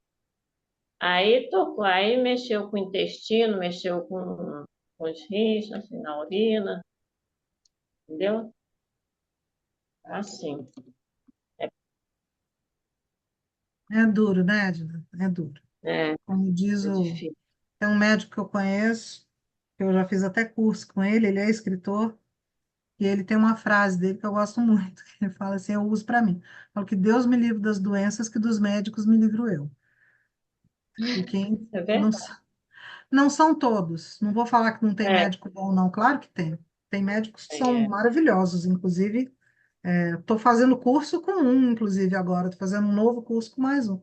Aí tocou, aí mexeu com o intestino, mexeu com os rins, assim, na urina, entendeu? Assim, É duro, né, Edna? É duro. é, Como diz é o... difícil. Tem um médico que eu conheço, que eu já fiz até curso com ele é escritor, e ele tem uma frase dele que eu gosto muito, que ele fala assim, eu uso para mim. Falo que Deus me livre das doenças, que dos médicos me livro eu. Porque É não, verdade. não são todos. Não vou falar que não tem É, médico bom, não. Claro que tem. Tem médicos que são é, maravilhosos. Inclusive, estou fazendo curso com um, inclusive, agora. Estou fazendo um novo curso com mais um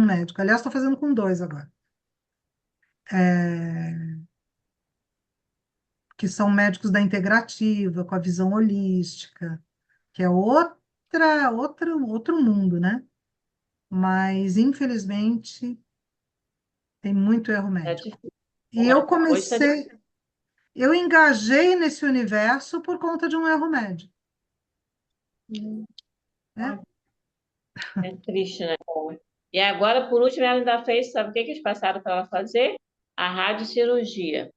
médico. Aliás, estou fazendo com dois agora. Que são médicos da integrativa, com a visão holística, que é outro mundo, né? Mas, infelizmente, tem muito erro é médico. difícil. E eu Hoje está comecei, eu engajei nesse universo por conta de um erro médico, difícil. né? É triste, né? E agora, por último, ela ainda fez, sabe o que que eles passaram para ela fazer? A radiocirurgia.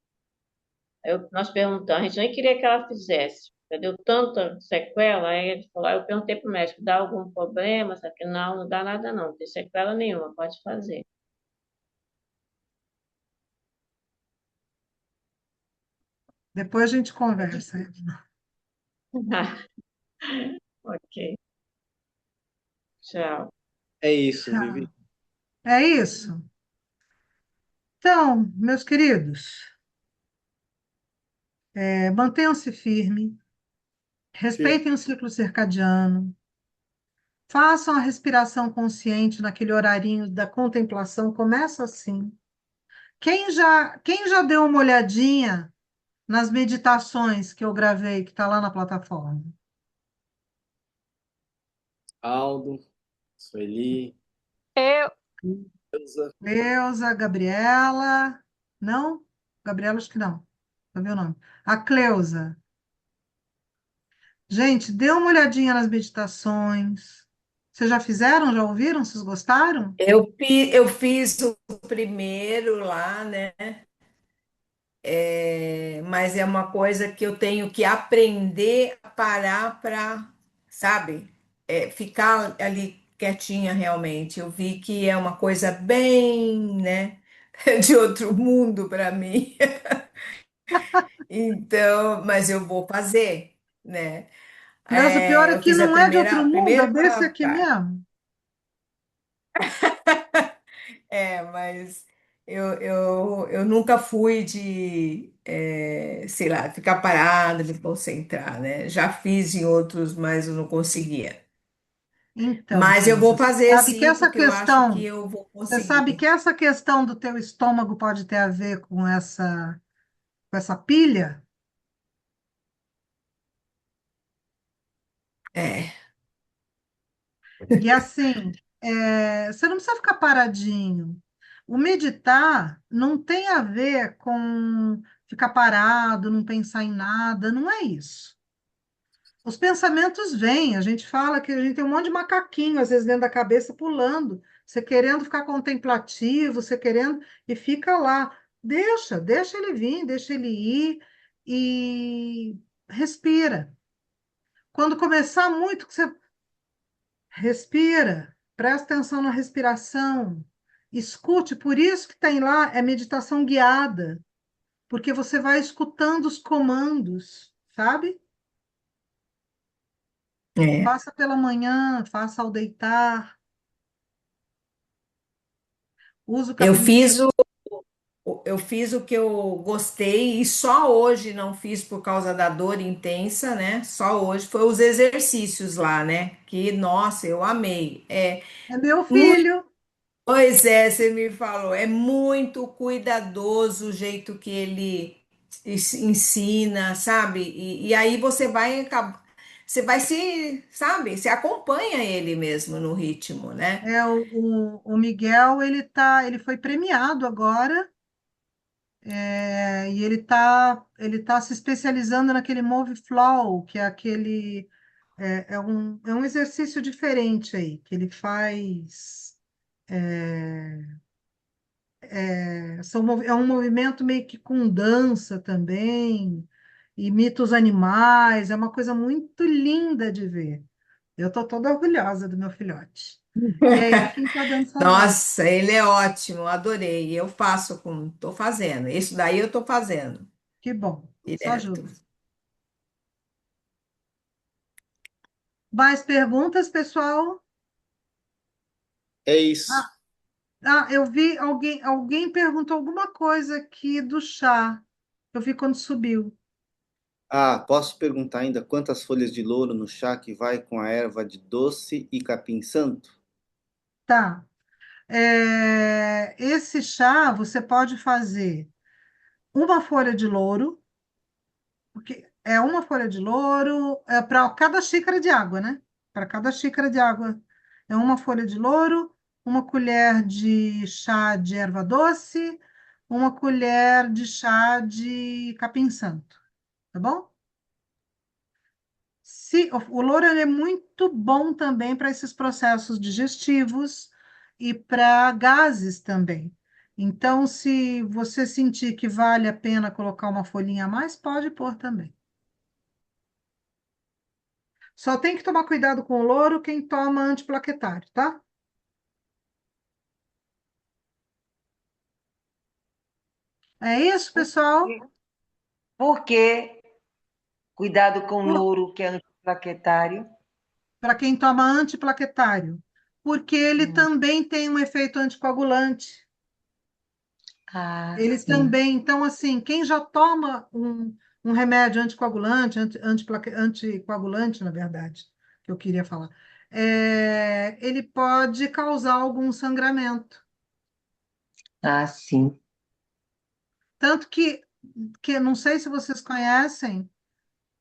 Nós perguntamos, a gente nem queria que ela fizesse, porque deu tanta sequela, aí ele falou, eu perguntei para o médico, dá algum problema? Só que não, não dá nada não, não tem sequela nenhuma, pode fazer. Depois a gente É conversa. difícil. Ok, tchau. É isso, Tchau. Vivi. É isso. Então, meus queridos, mantenham-se firmes, Fir- respeitem o ciclo circadiano, façam a respiração consciente naquele horarinho da contemplação. Começa assim. Quem já deu uma olhadinha nas meditações que eu gravei, que está lá na plataforma? Aldo, Sueli, Eu, Elza. Cleusa, Gabriela. Não? Gabriela, acho que não. Não viu o nome. A Cleusa. Gente, dê uma olhadinha nas meditações. Vocês já fizeram? Já ouviram? Vocês gostaram? Eu fiz o primeiro lá, né? Mas é uma coisa que eu tenho que aprender a parar para, sabe, ficar ali quietinha realmente. Eu vi que é uma coisa bem, né, de outro mundo para mim. Então, mas eu vou fazer, né? Mas o pior é Eu que fiz não é de outro a mundo, é primeira desse aqui mesmo. mas eu nunca fui de, sei lá, ficar parada, me concentrar, né? Já fiz em outros, mas eu não conseguia. Então, Mas eu querida, vou fazer sim, porque eu acho que eu vou você sabe que conseguir. essa questão do teu estômago pode ter a ver com essa pilha? É, E assim, você não precisa ficar paradinho. O meditar não tem a ver com ficar parado, não pensar em nada, não é isso. Os pensamentos vêm, a gente fala que a gente tem um monte de macaquinho, às vezes, dentro da cabeça, pulando, você querendo ficar contemplativo, você querendo, e fica lá. Deixa ele vir, deixa ele ir, e respira. Quando começar muito, você respira, presta atenção na respiração, escute, por isso que tem lá, é meditação guiada, porque você vai escutando os comandos, sabe? é. Faça pela manhã, faça ao deitar, use o Eu capim. fiz eu fiz o que eu gostei e só hoje não fiz por causa da dor intensa, né? Só hoje foi os exercícios lá, né? Que, nossa, eu amei. É É meu muito, filho, pois é, você me falou, é muito cuidadoso o jeito que ele ensina, sabe? E aí você vai se, sabe? Você acompanha ele mesmo no ritmo, né? o Miguel, ele foi premiado agora, e ele tá se especializando naquele Move Flow, que é aquele, é um exercício diferente aí, que ele faz, é um movimento meio que com dança também, imita os animais, é uma coisa muito linda de ver. Eu estou toda orgulhosa do meu filhote. E é ele quem está dando essas aulas. Nossa, ele é ótimo, adorei. Eu faço com, tô fazendo. Isso daí eu tô fazendo Que bom, isso direto. ajuda. Mais perguntas, pessoal? É isso. Ah, eu vi alguém perguntou alguma coisa aqui do chá. Eu vi quando subiu. Ah, posso perguntar ainda quantas folhas de louro no chá que vai com a erva de doce e capim santo? Tá. Esse chá você pode fazer uma folha de louro, porque é uma folha de louro para cada xícara de água, né? Para cada xícara de água é uma folha de louro, uma colher de chá de erva doce, uma colher de chá de capim-santo, tá bom? Se, o louro ele é muito bom também para esses processos digestivos e para gases também. Então, se você sentir que vale a pena colocar uma folhinha a mais, pode pôr também. Só tem que tomar cuidado com o louro quem toma antiplaquetário, tá? É isso, pessoal. Por que cuidado com louro, que é antiplaquetário? Para quem toma antiplaquetário, porque ele Hum. também tem um efeito anticoagulante. Ah, Ele sim. também, então, assim, quem já toma um remédio anticoagulante, anticoagulante, na verdade, que eu queria falar, ele pode causar algum sangramento. Ah, sim. Tanto que não sei se vocês conhecem,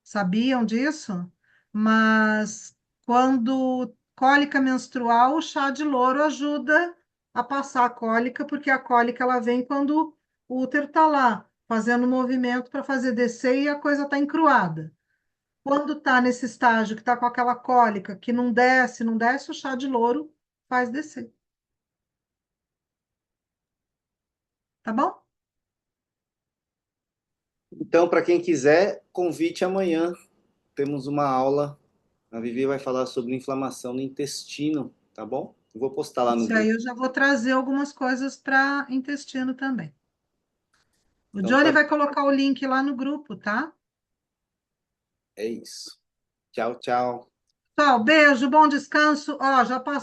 sabiam disso? Mas quando cólica menstrual, o chá de louro ajuda a passar a cólica, porque a cólica ela vem quando o útero está lá, fazendo movimento para fazer descer e a coisa está encruada. Quando está nesse estágio que está com aquela cólica que não desce, não desce, o chá de louro faz descer. Tá bom? Então, para quem quiser, convite amanhã. Temos uma aula. A Vivi vai falar sobre inflamação no intestino. tá bom? Eu vou postar lá no Isso aí grupo. eu já vou trazer algumas coisas para intestino também. O Então Johnny tá, vai colocar o link lá no grupo, tá? é isso. Tchau, tchau. Tchau, beijo, bom descanso. Ó, já passou.